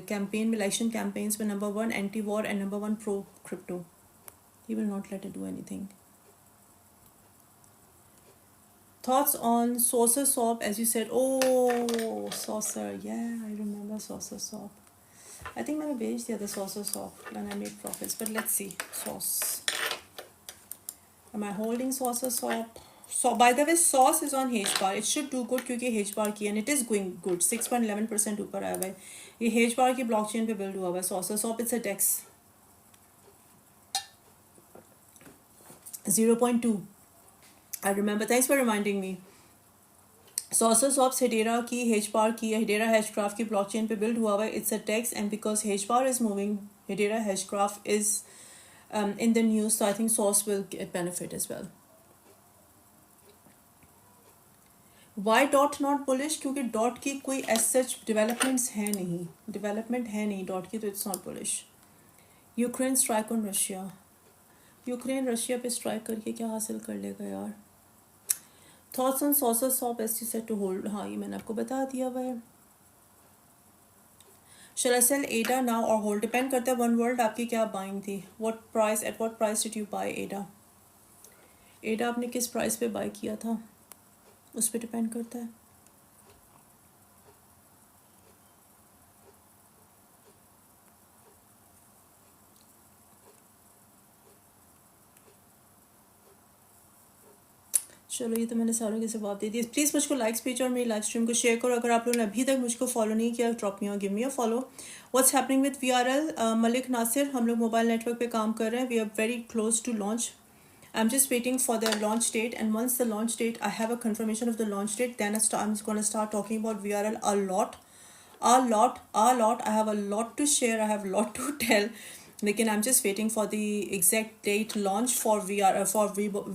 कैंपेन में, इलेक्शन कैंपेन्स में. Number 1 anti war and number 1 pro crypto. He will not let it do anything. Thoughts on Saucer Swap, as you said? Oh, Saucer. Yeah, I remember Saucer Swap. I think मैंने भेज दिया था Saucer Swap when I made profits. But let's see. Sauce. Am I holding Saucer Swap? So, by the way, Sauce is on HBAR. It should do good क्योंकि HBAR की, and it is going good. 6.11% ऊपर आया हुआ है. ये HBAR की blockchain पे build हुआ हुआ है. Saucer Swap, it's a DEX. 0.2. I remember. Thanks for reminding me. Saucer Swaps Hedera की, HBAR की, Hedera Hashgraph की ब्लॉकचेन पे बिल्ड हुआ हुआ है. It's a DEX, and because HBAR is moving, Hedera Hashgraph is in the news, so I think Sauce will get benefit as well. Why dot not bullish? क्योंकि dot की कोई as such developments है नहीं. Development है नहीं dot की, तो it's not bullish. Ukraine strike on Russia, Ukraine Russia पे स्ट्राइक करके क्या हासिल कर लेगा यार। Thoughts on sources of ST to hold, हाँ ये मैंने आपको बता दिया हुआ है। Shall I sell ADA now और होल्ड, डिपेंड करता है वन वर्ल्ड आपकी क्या बाइंग थी, what price, at what price did you buy ADA. ADA आपने किस प्राइस पे बाय किया था उस पर डिपेंड करता है। चलो ये तो मैंने सारों के जवाब दे दिए। प्लीज़ मुझको लाइक्स पेज और मेरी लाइव स्ट्रीम को शेयर करो। अगर आप लोगों ने अभी तक मुझको फॉलो नहीं किया, ड्रॉप मी और give me a follow. What's happening with VRL, Malik Nasir, हम लोग मोबाइल नेटवर्क पे काम कर रहे हैं। We are very close to launch. I am just waiting for the launch date, and once the launch date I have a confirmation of the launch date, then I am gonna start talking about VRL a lot. A lot. I have a lot to share. I have a lot to tell. लेकिन I'm just waiting for the exact date launch for for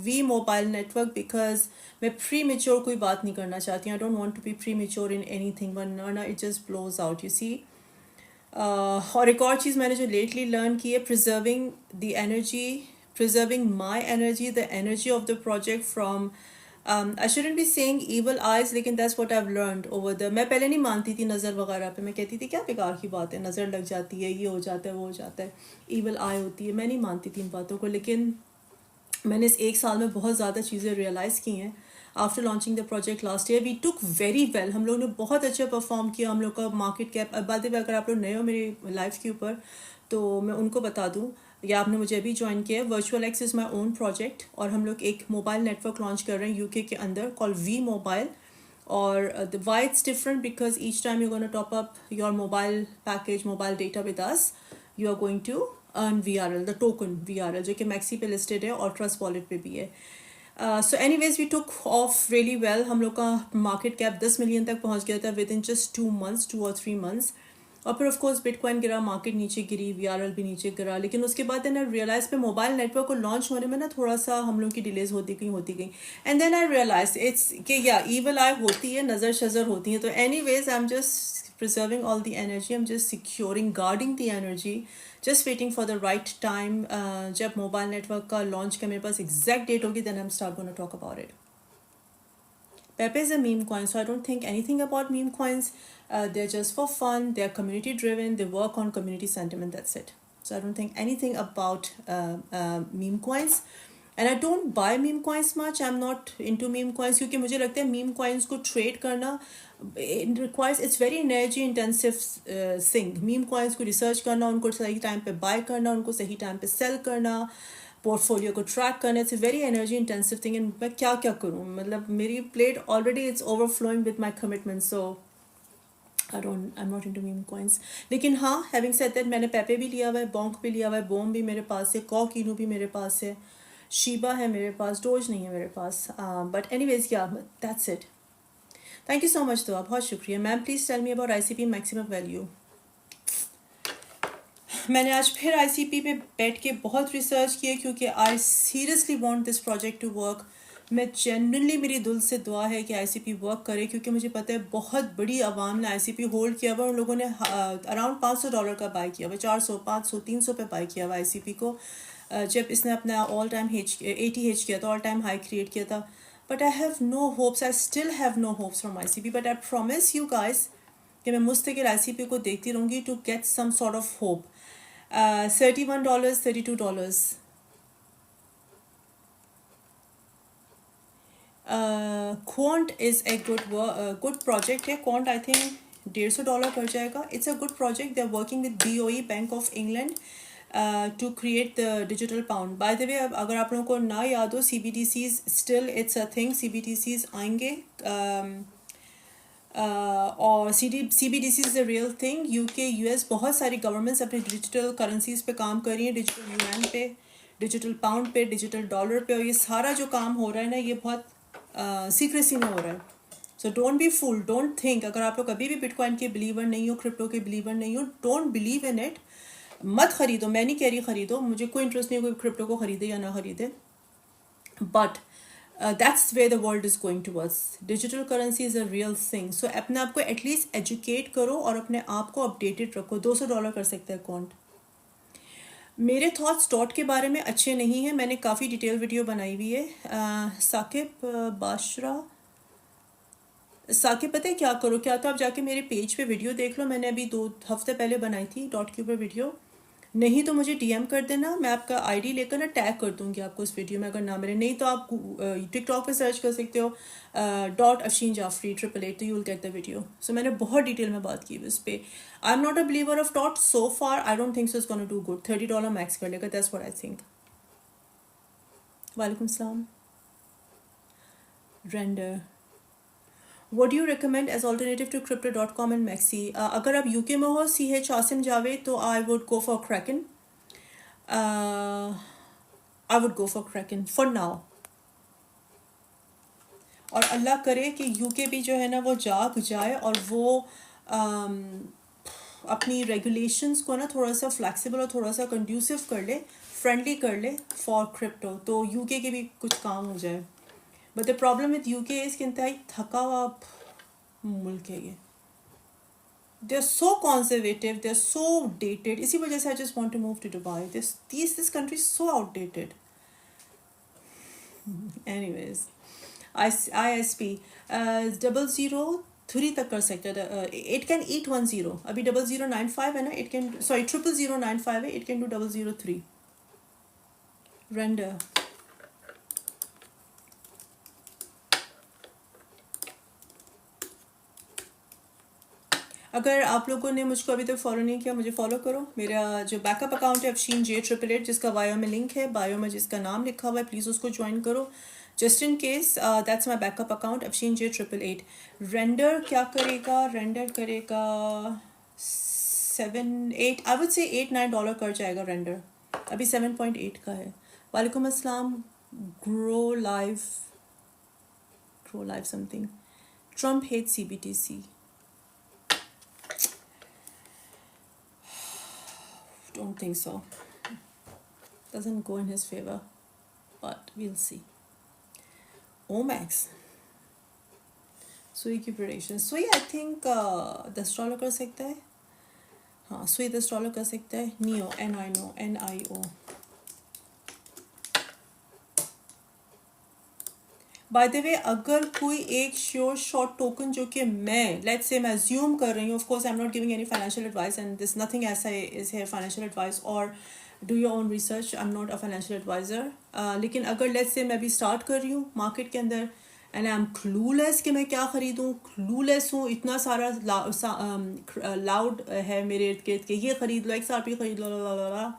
V Mobile Network, because मैं premature कोई बात नहीं करना चाहती हूँ. I don't want to be premature in anything, वरना it just blows out. You see. और एक और चीज़ मैंने जो lately learn की है, preserving my energy, the energy of the project from I shouldn't be saying evil eyes, लेकिन that's what I've learned over the, मैं पहले नहीं मानती थी नज़र वगैरह पे, मैं कहती थी क्या बेकार की बात है, नज़र लग जाती है, ये हो जाता है, वो हो जाता है, evil eye होती है, मैं नहीं मानती थी इन बातों को। लेकिन मैंने इस एक साल में बहुत ज़्यादा चीज़ें रियलाइज़ की हैं। After launching the project last year we took very well, हम लोग ने बहुत अच्छा परफॉर्म किया। हम लोग का मार्केट कैप, बाद में अगर आप लोग नए हो मेरी लाइफ के ऊपर तो मैं उनको बता दूँ, या आपने मुझे अभी ज्वाइन किया है, virtual x is my own project, और हम लोग एक मोबाइल नेटवर्क लॉन्च कर रहे हैं यूके के अंदर, कॉल वी मोबाइल। और why it's different, because each time you gonna top up your mobile package, mobile data with us, you are going to earn VRL, the token VRL, जो कि maxi पे listed है और trust wallet पे भी है। So anyways we took off really well, हम लोग का मार्केट कैप 10 मिलियन तक पहुंच गया था with in just 2 or 3 months। और फिर ऑफ कोर्स बिटकॉइन गिरा, मार्केट नीचे गिरी, VRL भी नीचे गिरा। लेकिन उसके बाद देन आई रियलाइज पे मोबाइल नेटवर्क को लॉन्च होने में ना थोड़ा सा हम लोग की डिलेज होती गई। And then I realise it's कि या ईवल आई होती है, नज़र शज़र होती है। तो anyways I am just preserving all the energy, I'm just securing, guarding the energy, just waiting for the right time. जब मोबाइल नेटवर्क का लॉन्च का मेरे पास एग्जैक्ट डेट होगी, then I'm start going to talk about it. Pepe is a meme coin, so I don't think anything about meme coins. They're just for fun, they're community driven, they work on community sentiment, that's it. So I don't think anything about meme coins. And I don't buy meme coins much. I'm not into meme coins क्योंकि मुझे लगता है meme coins को trade करना it requires, it's very energy intensive thing. Meme coins को research करना, उनको सही टाइम पे buy करना, उनको सही टाइम पे sell करना, पोर्टफोलियो को ट्रैक करना, it's a very energy intensive thing. And मैं क्या क्या करूँ, मतलब मेरी plate already it's overflowing with my commitment, so I am not into meme coins. लेकिन हाँ, हैविंग सेड दैट, मैंने पेपे भी लिया हुआ है, बॉन्क भी लिया हुआ है, बोम भी मेरे पास है, कॉकिनू भी मेरे पास है, शीबा है मेरे पास, डोज नहीं है मेरे पास। But anyways yeah that's it. Thank you so much, तो बहुत शुक्रिया ma'am. Please tell me about ICP maximum value. मैंने आज फिर ICP पे बैठ के बहुत रिसर्च किया क्योंकि I seriously want this project to work. मैं जेन्युइनली, मेरी दिल से दुआ है कि ICP वर्क करे, क्योंकि मुझे पता है बहुत बड़ी आवाम ने ICP होल्ड किया हुआ। उन लोगों ने अराउंड $500 का बाय किया हुआ, 400, 500, 300 पे बाय किया हुआ ICP को, जब इसने अपना ऑल टाइम 80 किया था, ऑल टाइम हाई क्रिएट किया था। But I have no hopes, I still have no hopes from ICP, but I promise you guys कि मैं मुस्तकिल ICP को देखती रहूँगी to get some sort of hope. $31, $32. Quant is a good project है। Quant I think $150 पड़ जाएगा। It's a good project. They're working with BOE, Bank of England, to create the digital pound. By the way, अगर आप लोगों को ना याद हो, CBDCs still it's a thing. CBDCs आएंगे, और CBDC is a real thing. UK, US बहुत सारी गवर्नमेंट्स अपने डिजिटल करेंसीज पे काम कर रही हैं, डिजिटल यूएन पे, डिजिटल पाउंड पे, डिजिटल डॉलर पे। और ये सारा जो काम हो रहा है ना, ये बहुत सीक्रेसी में हो रहा है। So don't be fool, don't think, अगर आप लोग कभी भी बिटकॉइन के बिलीवर नहीं हो, क्रिप्टो के बिलीवर नहीं हो, डोंट बिलीव इन इट, मत खरीदो। मैं नहीं कह रही खरीदो, मुझे कोई इंटरेस्ट नहीं है कोई क्रिप्टो को खरीदे या ना खरीदे, but that's where the world is going towards. Digital currency is a real thing. So अपने आप को एटलीस्ट एजुकेट करो और अपने आप को अपडेटेड रखो। $200 कर सकते हैं अकाउंट। मेरे थॉट्स डॉट के बारे में अच्छे नहीं हैं, मैंने काफ़ी डिटेल वीडियो बनाई हुई है। साकिब बाशरा, साकिब पता है क्या करो, क्या तो आप जाके मेरे पेज पे वीडियो देख लो, मैंने अभी 2 हफ्ते पहले बनाई थी डॉट के ऊपर वीडियो। नहीं तो मुझे डीएम कर देना, मैं आपका आईडी लेकर ना टैग कर दूंगी आपको इस वीडियो में, अगर ना मिले। नहीं तो आप टिकटॉक पे सर्च कर सकते हो डॉट अफशीन जाफरी 888, तो you will get the video. So मैंने बहुत डिटेल में बात की इस पे। I am not a believer of DOT so far, I don't think so it's gonna do good. $30 max कर लेगा, दैट्स व्हाट आई थिंक। वालेकुम सलाम। Render, what do you recommend as alternative to crypto.com and Maxi? अगर आप UK में हो, C H Asim Javed, तो I would go for Kraken. I would go for Kraken for now. और अल्लाह करे कि यूके भी जो है ना वो जाग जाए और वो um, अपनी रेगुलेशंस को ना थोड़ा सा फ्लेक्सिबल और थोड़ा सा कंड्यूसिव कर ले, फ्रेंडली कर ले फॉर क्रिप्टो, तो यूके के भी कुछ काम हो जाए। But the problem with UK is कि इंतहाई थका हुआ मुल्क है ये। They're so conservative, they're so dated, इसी वजह से I just want to move to Dubai. This country is so outdated. Anyways, ISP 003 तक कर सकते हैं। इट कैन ईट 10, अभी 0095 है ना, इट कैन, सॉरी 00095 है, इट कैन डू 003 रेंडर। अगर आप लोगों ने मुझको अभी तक फॉलो नहीं किया, मुझे फॉलो करो। मेरा जो बैकअप अकाउंट है अफशीन J888, जिसका बायो में लिंक है, बायो में जिसका नाम लिखा हुआ है, प्लीज़ उसको ज्वाइन करो just in case. That's my backup account Afsheen J888। Render क्या करेगा, रेंडर करेगा 7-8, आई वुड से $8-9 कर जाएगा रेंडर, अभी 7.8 का है। वालेकुम अस्सलाम। Grow live, grow live something. Trump hate CBTC, don't think so, doesn't go in his favor, but we'll see. Omax, सुई की प्रेडिक्शन, सुई आई थिंक $10 कर सकता है। हाँ, सुई $10 कर सकता है। Neo, NIO। बाय द वे, अगर कोई एक श्योर शॉर्ट टोकन जो कि मैं लेट्स से मैं अज्यूम कर रही हूँ, of course I am not giving any financial advice and this nothing ऐसा इज है फाइनेंशियल एडवाइस, और do your own research, I am not a financial advisor. लेकिन अगर लेट्स से मैं अभी स्टार्ट कर रही हूँ मार्केट के अंदर एंड आई एम क्लूलेस कि मैं क्या ख़रीदूँ, क्लूलेस हूँ, इतना सारा लाउड है मेरे इर्द गिर्द के ये ख़रीद लो, XRP ख़रीद लो,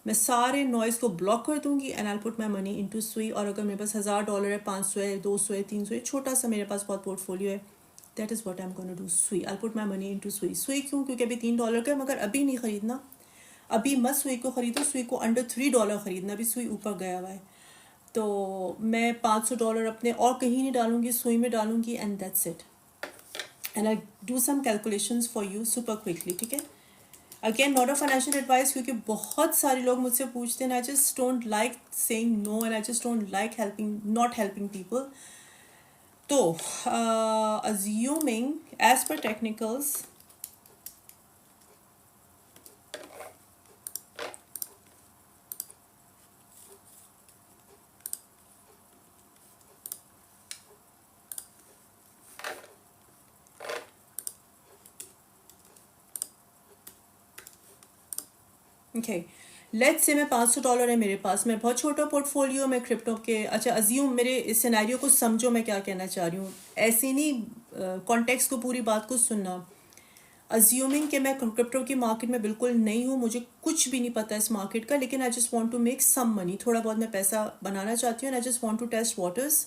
मैं सारे नॉइज़ को ब्लॉक कर दूंगी and I put my money into सुई। और अगर मेरे पास $1000 है, 500 है, 200 है, 300 है, छोटा सा मेरे पास बहुत पोर्टफोलियो है, that is what I am gonna do. Sui, I put my money into Sui. Sui क्यों? क्योंकि अभी $3 का है, मगर अभी नहीं ख़रीदना, अभी मत सुई को ख़रीदो, सुई को अंडर $3 ख़रीदना, अभी सुई ऊपर गया हुआ है। तो मैं $500 अपने और कहीं नहीं डालूंगी, सुई में डालूंगी and that's it. And I do some calculations for you super quickly, ठीक है। Again not a financial advice, क्योंकि बहुत सारे लोग मुझसे पूछते हैं, I just don't like saying no and I just don't like helping, not helping people. तो assuming as per technicals, okay let's say मैं $500 है मेरे पास, मैं बहुत छोटा पोर्टफोलियो में क्रिप्टो के। अच्छा, अज्यूम मेरे इस सिनेरियो को समझो मैं क्या कहना चाह रही हूँ, ऐसे नहीं कॉन्टेक्स्ट को, पूरी बात को सुनना। अज्यूमिंग कि मैं क्रिप्टो की मार्केट में बिल्कुल नहीं हूँ, मुझे कुछ भी नहीं पता इस मार्केट का, लेकिन I just want to make some money, थोड़ा बहुत मैं पैसा बनाना चाहती हूँ and I just want to test waters.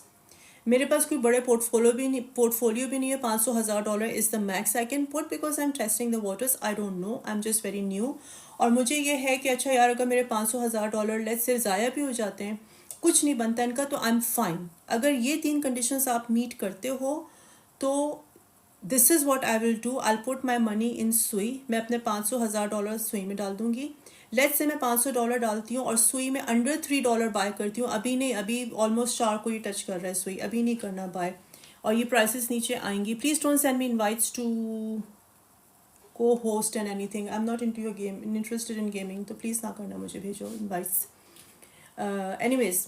मेरे पास कोई बड़े पोर्टफोलियो भी नहीं है, $500,000 is the max I can put because I am testing the waters, I don't know, I am just very new. और मुझे ये है कि अच्छा यार, अगर मेरे $500,000 लेट्स से ज़ाया भी हो जाते हैं, कुछ नहीं बनता इनका, तो आई एम फाइन। अगर ये 3 कंडीशंस आप मीट करते हो तो this is what I will do, I put my money in सुई। मैं अपने $500,000 सुई में डाल दूंगी। लेट्स से मैं $500 डालती हूँ और सुई में अंडर $3 बाय करती हूँ, अभी नहीं, अभी ऑलमोस्ट 4 को ही टच कर रहा है सुई, अभी नहीं करना बाय, और ये प्राइसेस नीचे आएंगी। Please don't send me invites to co-host and anything. I am not into your game interested in gaming, तो प्लीज़ ना करना, मुझे भेजो इनवाइट्स. एनीवेज,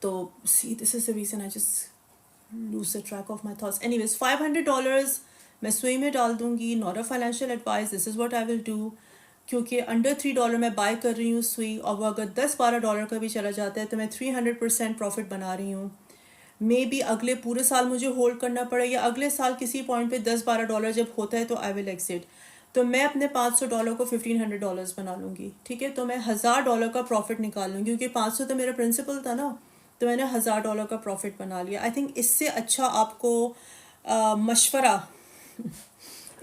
तो see this is the reason I just lose the track of my thoughts. Anyways, $500 मैं सुई में डाल दूंगी. Not a financial advice, this is what I will do. क्योंकि अंडर $3 मैं बाय कर रही हूँ सुई, और वो अगर $10-12 का भी चला जाता है तो मैं 300% प्रॉफिट बना रही हूँ. मे बी अगले पूरे साल मुझे होल्ड करना पड़े, या अगले साल किसी पॉइंट पे $10-12 जब होता है तो आई विल एक्सिट. तो मैं अपने $500 को $1,500 बना लूँगी. ठीक है, तो मैं $1,000 का प्रॉफिट निकाल लूँगी, क्योंकि 500 तो मेरा प्रिंसिपल था ना, तो मैंने $1,000 का प्रॉफिट बना लिया. आई थिंक इससे अच्छा आपको मशवरा,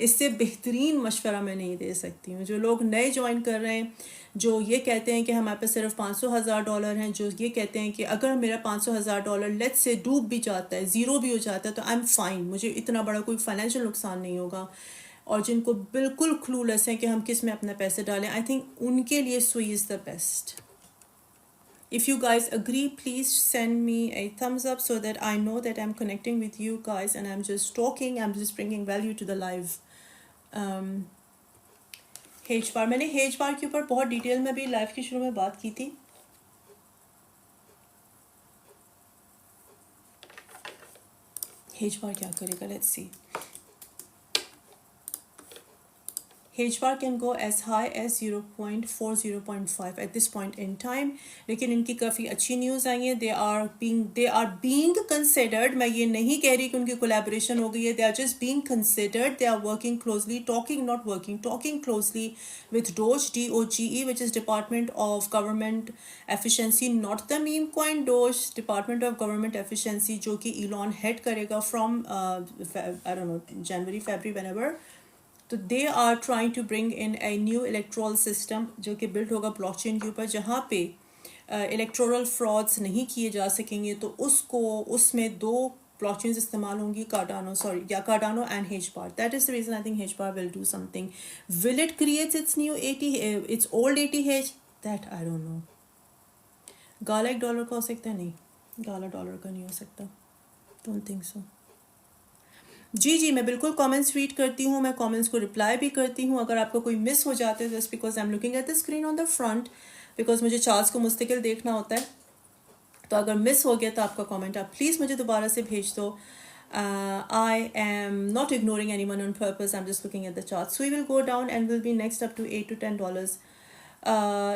इससे बेहतरीन मशवरा मैं नहीं दे सकती हूँ. जो लोग नए ज्वाइन कर रहे हैं, जो ये कहते हैं कि हमारे पास सिर्फ $500,000 हैं, जो ये कहते हैं कि अगर मेरा $500,000 लेट से डूब भी जाता है, ज़ीरो भी हो जाता है, तो आई एम फाइन, मुझे इतना बड़ा कोई फाइनेंशियल नुकसान नहीं होगा. और जिनको बिल्कुल क्लूलेस हैं कि हम किस में अपने पैसे डालें, आई थिंक उनके लिए सुई is the best. If you guys agree, please send me a thumbs up so that I know that I'm connecting with you guys and I'm just talking, I'm just bringing value to the live. H bar, मैंने H बार के ऊपर बहुत detail में भी live की शुरू में बात की थी. हेज बार क्या करेगा, let's C. H bar can go as high as 0.4, 0.5 at this point in time. लेकिन इनकी काफ़ी अच्छी न्यूज़ आई है. they are being considered. मैं ये नहीं कह रही कि उनकी collaboration हो गई है. They are just being considered. They are working closely, talking closely with Doge, DOGE, which is Department of Government Efficiency, not the meme coin Doge, Department of Government Efficiency, जो कि Elon head करेगा from I don't know, January, February, whenever. तो they are trying to bring in a new electoral system जो कि build होगा blockchain के ऊपर, जहाँ पे इलेक्ट्रोरल फ्रॉड्स नहीं किए जा सकेंगे. तो उसमें दो ब्लॉकचेन्स इस्तेमाल होंगी, Cardano and H bar. That is the reason I think H bar will do something. Will it creates its old ATH? That I don't know. Gala $1 का हो सकता है? नहीं, गाला $1 का नहीं हो सकता. डोंट थिंक सो. जी, मैं बिल्कुल कमेंट्स रीड करती हूँ, मैं कमेंट्स को रिप्लाई भी करती हूँ. अगर आपको कोई मिस हो जाते हैं, just because I am looking at the screen on the front, because मुझे चार्ट्स को मुस्तकिल देखना होता है. तो अगर मिस हो गया तो आपका कमेंट आप प्लीज़ मुझे दोबारा से भेज दो. I am not ignoring anyone on purpose, I am just looking at the chart. So we will go down and will be next up to $8 to $10.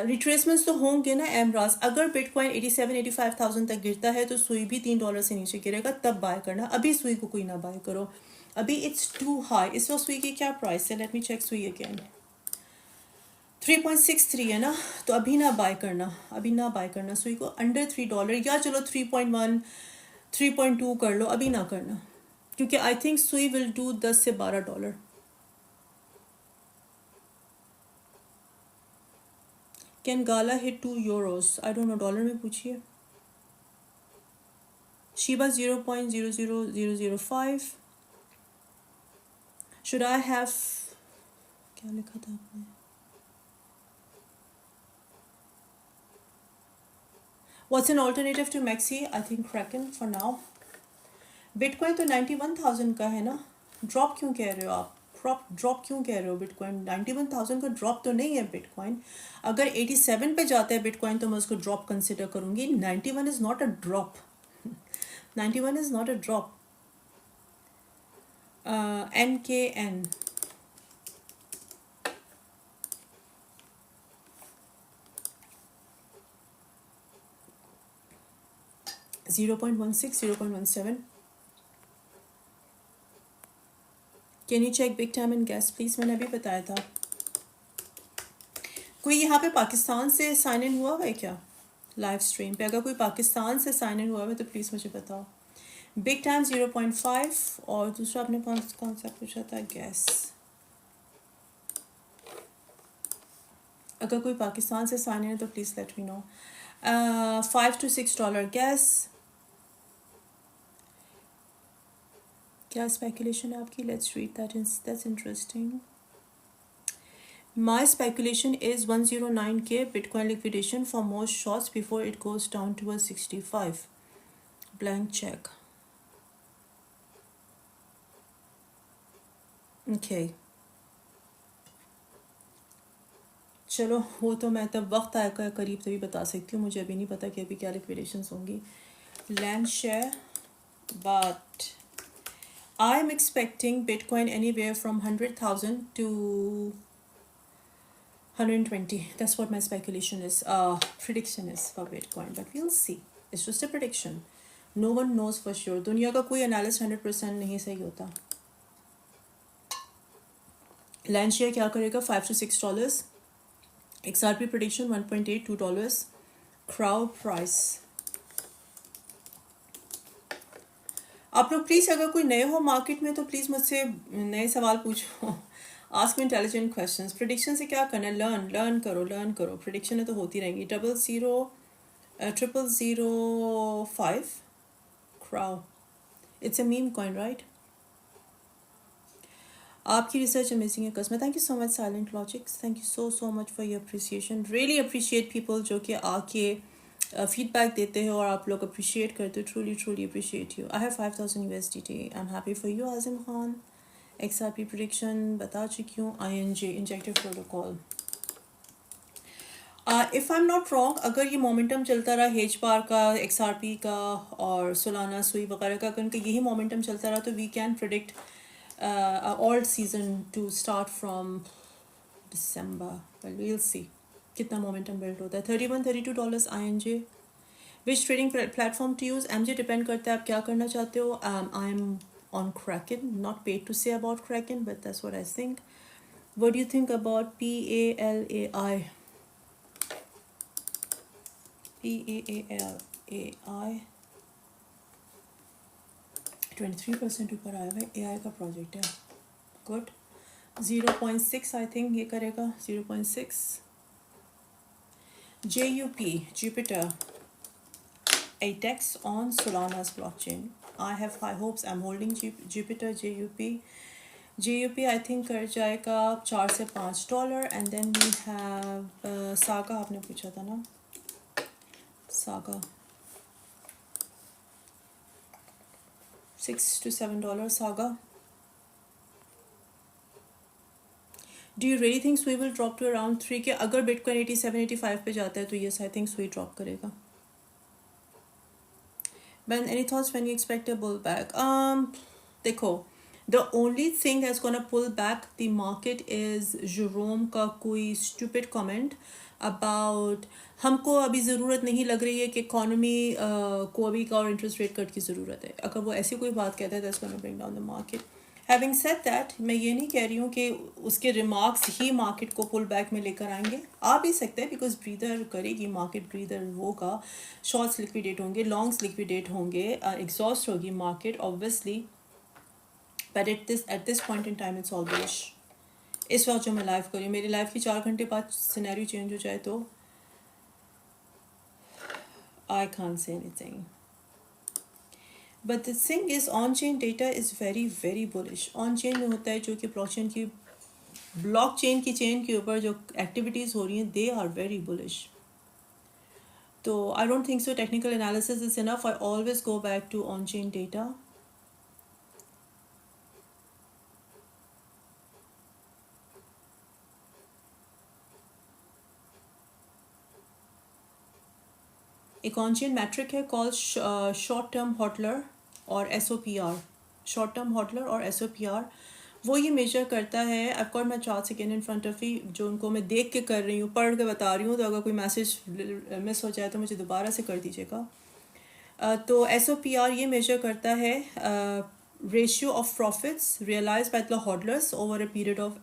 Retracements तो होंगे ना एमराज. अगर बिटकॉइन 87-85,000 तक गिरता है तो सुई भी $3 से नीचे गिरेगा, तब बाय करना. अभी सुई को कोई ना बाय करो, अभी इट्स टू हाई. इस वक्त सुई की क्या प्राइस है? लेट मी चेक सुई अगेन. 3.63 है ना, तो अभी ना बाय करना सुई को अंडर $3, या चलो 3.1, 3.2 कर लो, अभी ना करना, क्योंकि आई थिंक सुई विल डू $10 से $12. Can gala hit €2? I don't no, dollar में पूछिए. शीबा 0.00005. शुड आई हैव, क्या लिखा था आपने? What's an alternative to Maxi? I think Kraken for now. Bitcoin तो 91,000 का है ना. ड्रॉप क्यों कह रहे हो आप? ड्रॉप क्यों कह रहे हो? बिटकॉइन 91,000 का ड्रॉप तो नहीं है. बिटकॉइन अगर 87 पे जाता है बिटकॉइन तो मैं उसको ड्रॉप कंसिडर करूँगी. 91 is not a drop. 91 is not a drop. NKN. $0.16, $0.17. Can you check big time and gas please? मैंने अभी बताया था. कोई यहाँ पे पाकिस्तान से साइन इन हुआ है क्या लाइव स्ट्रीम पे? अगर कोई पाकिस्तान से साइन इन हुआ है तो प्लीज़ मुझे बताओ. Big time 0.5. और दूसरा आपने कौन सा पूछा था? गैस. अगर कोई पाकिस्तान से साइन इन है तो please let me know. $5 to $6 gas. क्या स्पेकुलेशन है आपकी? Let's read that. That's interesting. My speculation is 109K Bitcoin liquidation for most shorts before it goes down to a 65. Blank check. Okay. चलो वो तो मैं तब वक्त आएगा करीब तभी बता सकती हूँ, मुझे अभी नहीं पता कि अभी क्या लिक्विडेशंस होंगी land share, but I am expecting bitcoin anywhere from 100,000 to 120. That's what my speculation is, prediction is for Bitcoin. But we'll see. It's just a prediction. No one knows for sure. दुनिया का कोई analyst 100% नहीं सही होता. Land share क्या करेगा? $5 to $6. XRP prediction $1.82. Crowd price. आप लोग प्लीज़ अगर कोई नए हो मार्केट में तो प्लीज़ मुझसे नए सवाल पूछो. Ask me intelligent questions. Prediction से क्या करना है? लर्न करो. प्रिडिक्शन तो होती रहेंगी. 0005 क्राउ. It's a meme coin right. आपकी रिसर्च अमेजिंग है कस्म. Thank you so much silent logics. Thank you so much for your appreciation. Really appreciate people जो कि आके फीडबैक देते हो और आप लोग अप्रिशिएट करते हो. Truly appreciate you. I have 5,000 USDT. I am happy for you Azim Khan. XRP prediction बता चुकी हूँ. INJ injective protocol. If I am not wrong, अगर ये मोमेंटम चलता रहा हेज बार का, XRP का और सोलाना सुई वगैरह का, अगर उनका यही मोमेंटम चलता रहा तो we can predict alt season to start from December. Well we'll see कितना मोमेंटम बिल्ड होता है. $31-32 INJ. Which trading platform to use? MJ depend करता है आप क्या करना चाहते हो. I am on Kraken, not paid to say about Kraken, but that's what I think. What do you think about PALAI? PALAI 23% ऊपर आया है. AI का प्रोजेक्ट है. गुड. 0.6 आई थिंक ये करेगा. 0.6. JUP Jupiter ATEX on Solana's blockchain. I have high hopes. I'm holding Jupiter JUP. JUP I think कर जाएगा $4 से $5. And then we have Saga. आपने पूछा था ना Saga. $6 to $7 Saga. Do you really think Sui will drop to around 3 के? अगर Bitcoin 87-85 पे जाता है तो yes I think Sui drop करेगा. Ben, any thoughts when you expect a pullback? देखो, the only thing that's gonna pull back the market is Jerome का कोई stupid comment about हमको अभी ज़रूरत नहीं लग रही है कि इकोनॉमी को अभी का और इंटरेस्ट रेट कट की ज़रूरत है. अगर वो ऐसी कोई बात कहता है that's gonna bring down the market. Having said that, मैं ये नहीं कह रही हूँ कि उसके रिमार्क्स ही मार्केट को पुल बैक में लेकर आएंगे. आ भी सकते हैं बिकॉज ब्रीदर करेगी मार्केट. ब्रीदर होगा, शॉर्ट्स लिक्विडेट होंगे, लॉन्ग्स लिक्विडेट होंगे, एग्जॉस्ट होगी market obviously. But at this point in time it's all bullish. इस वक्त जो मैं लाइव कर रही हूँ, मेरी लाइव की 4 घंटे बाद सिनेरियो चेंज हो जाए तो I can't say anything. But the thing is, on-chain data is very, very bullish. On-chain में होता है जो कि blockchain की chain के ऊपर जो activities हो रही हैं, they are very bullish. So I don't think so. Technical analysis is enough. I always go back to on-chain data. एक on-chain metric है called short-term hodler और SOPR. Short-term hodler और SOPR वो ये मेजर करता है. I've got my charts again in front of me जो उनको मैं देख के कर रही हूँ, पढ़ के बता रही हूँ. तो अगर कोई मैसेज मिस हो जाए तो मुझे दोबारा से कर दीजिएगा. तो SOPR ये मेजर करता है ratio of profits realise by the hodlers over a period of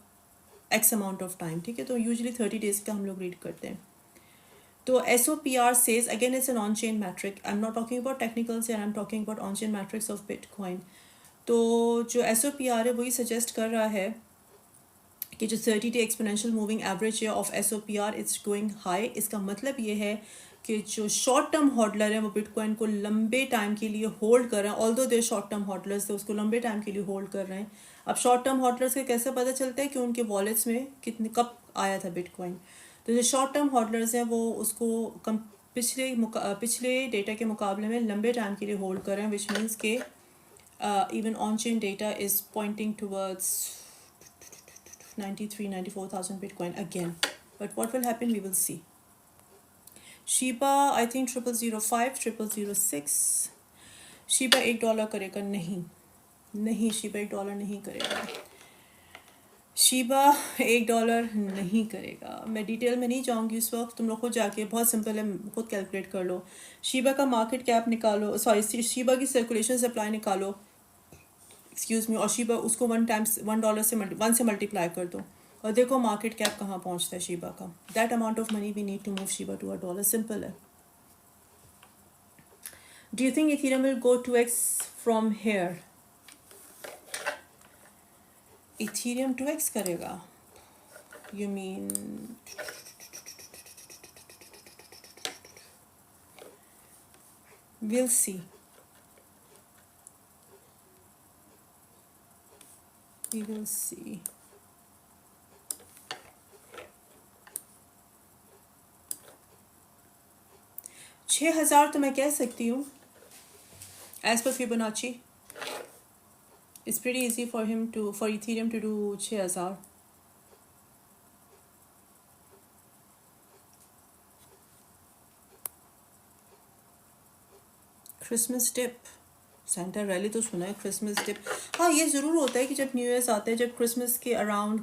X amount of time. ठीक है, तो यूजुअली 30 डेज का हम लोग रीड करते हैं. तो SOPR says, again it's an on-chain metric. I'm not talking about technicals here, I'm talking about on-chain metrics of Bitcoin. तो जो SOPR है वही सजेस्ट कर रहा है कि जो 30-day exponential moving average है of SOPR it's going high. इसका मतलब ये है कि जो शॉर्ट टर्म हॉडलर हैं वो बिटकॉइन को लंबे टाइम के लिए होल्ड कर रहे हैं. ऑल्दो दे शॉर्ट टर्म हॉडलर्स थे, उसको लंबे टाइम के लिए होल्ड कर रहे हैं. अब शॉर्ट टर्म हॉडलर्स का कैसे पता चलता है कि उनके वॉलेट्स में कब आया था बिटकॉइन. तो जो शॉर्ट टर्म हॉडलर्स हैं वो उसको पिछले डेटा के मुकाबले में लंबे टाइम के लिए होल्ड कर रहे हैं. विच मीन्स के even on chain data is pointing towards 93-94,000 bitcoin again. But what will happen we will see. Shiba I think 0005, 0006. Shiba $1 करेगा नहीं, नहीं शीबा $1 नहीं करेगा. शीबा $1 नहीं करेगा. मैं डिटेल में नहीं जाऊंगी इस वक्त, तुम लोग खुद जाके, बहुत सिंपल है, खुद कैलकुलेट कर लो. शीबा का मार्केट कैप निकालो, सॉरी शीबा की सर्कुलेशन सप्लाई निकालो, एक्सक्यूज मी, और शीबा उसको $1 से 1 से मल्टीप्लाई कर दो और देखो मार्केट कैप कहाँ पहुँचता है शीबा का. That amount of money we need to move Shiba to $1. Simple है. Do you think Ethereum will go 2x from here? Ethereum 2x करेगा? You mean we'll see. We will see. $6,000 तो मैं कह सकती हूँ. As per Fibonacci, it's pretty easy for Ethereum to do 6,000. Christmas dip, Santa rally तो सुना है, Christmas dip. हाँ, ये ज़रूर होता है कि जब न्यू ईयर्स आते हैं, जब क्रिसमस के अराउंड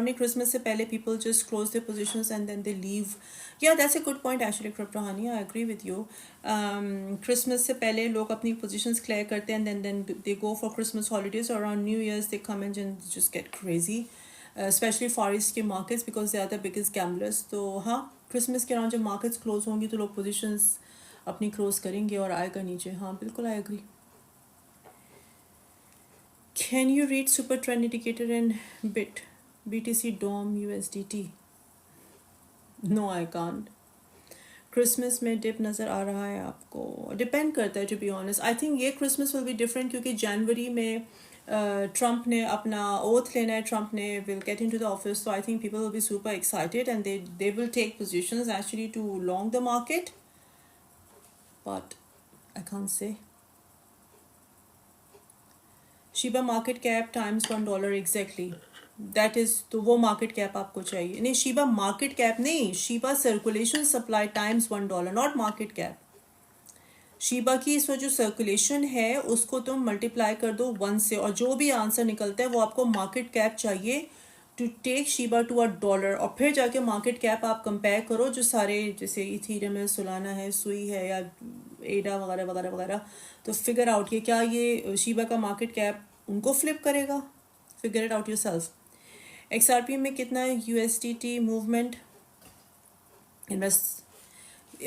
नहीं, क्रिसमस से पहले people just close their positions and then they leave. Yeah that's a good point actually प्रहानी, I agree with you. Christmas से पहले लोग अपनी पोजीशंस क्लियर करते हैं and then they go for Christmas holidays. Around new years they come and just get crazy, specially for east के markets because they are the biggest gamblers. तो हाँ, Christmas के अराउंड जब मार्केट्स क्लोज होंगी तो लोग पोजीशंस अपनी close करेंगे और आएगा नीचे. हाँ बिल्कुल, I agree. Can you read super trend indicator in BTC dom USDT? No I can't. Christmas में डिप नज़र आ रहा है आपको? डिपेंड करता है to be honest. I think ये क्रिसमस विल बी डिफरेंट क्योंकि जनवरी में ट्रम्प ने अपना ओथ लेना है. ट्रम्प ने will get into the office, तो I think people will be super excited and they will take positions actually to long the market. But I can't say. Shiba market cap times $1 exactly. That is, तो वो market cap आपको चाहिए. नहीं, Shiba market cap नहीं, Shiba circulation supply times $1, not market cap. Shiba की इस जो circulation है उसको तुम multiply कर दो 1 से, और जो भी आंसर निकलता है वो आपको market cap चाहिए टू टेक शीबा टू $1. और फिर जाके मार्केट कैप आप कंपेयर करो जो सारे, जैसे इथीरियम है, सोलाना है, सुई है, या एडा वगैरह वगैरह वगैरह, तो फिगर आउट कि क्या ये शीबा का मार्केट कैप उनको फ्लिप करेगा. Figure it out yourself. XRP में कितना USDT मूवमेंट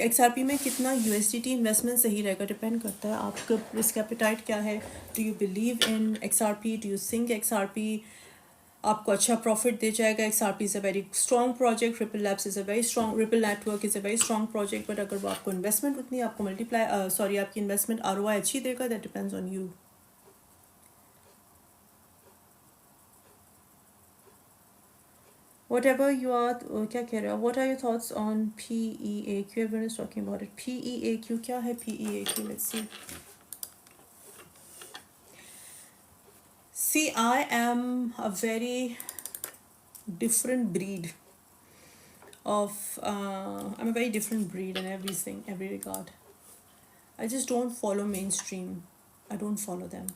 XRP में कितना USDT इन्वेस्टमेंट सही रहेगा? डिपेंड करता है आपका रिस्क एपेटाइट क्या है. Do you believe in XRP? Do you think XRP आपको अच्छा प्रॉफिट दे जाएगा? XRP is a very strong project. Ripple labs is a very strong, ripple network is a very strong project. But अगर वो आपको investment उतनी, आपको आपकी investment ROI अच्छी देगा, that depends on you. Whatever you are, क्या कह रहे हो? What are your thoughts on PEAQ? Everyone is talking about it. PEAQ क्या है? PEAQ, let's see. See, I am a very different breed of I'm a very different breed in every regard. I just don't follow mainstream. I don't follow them.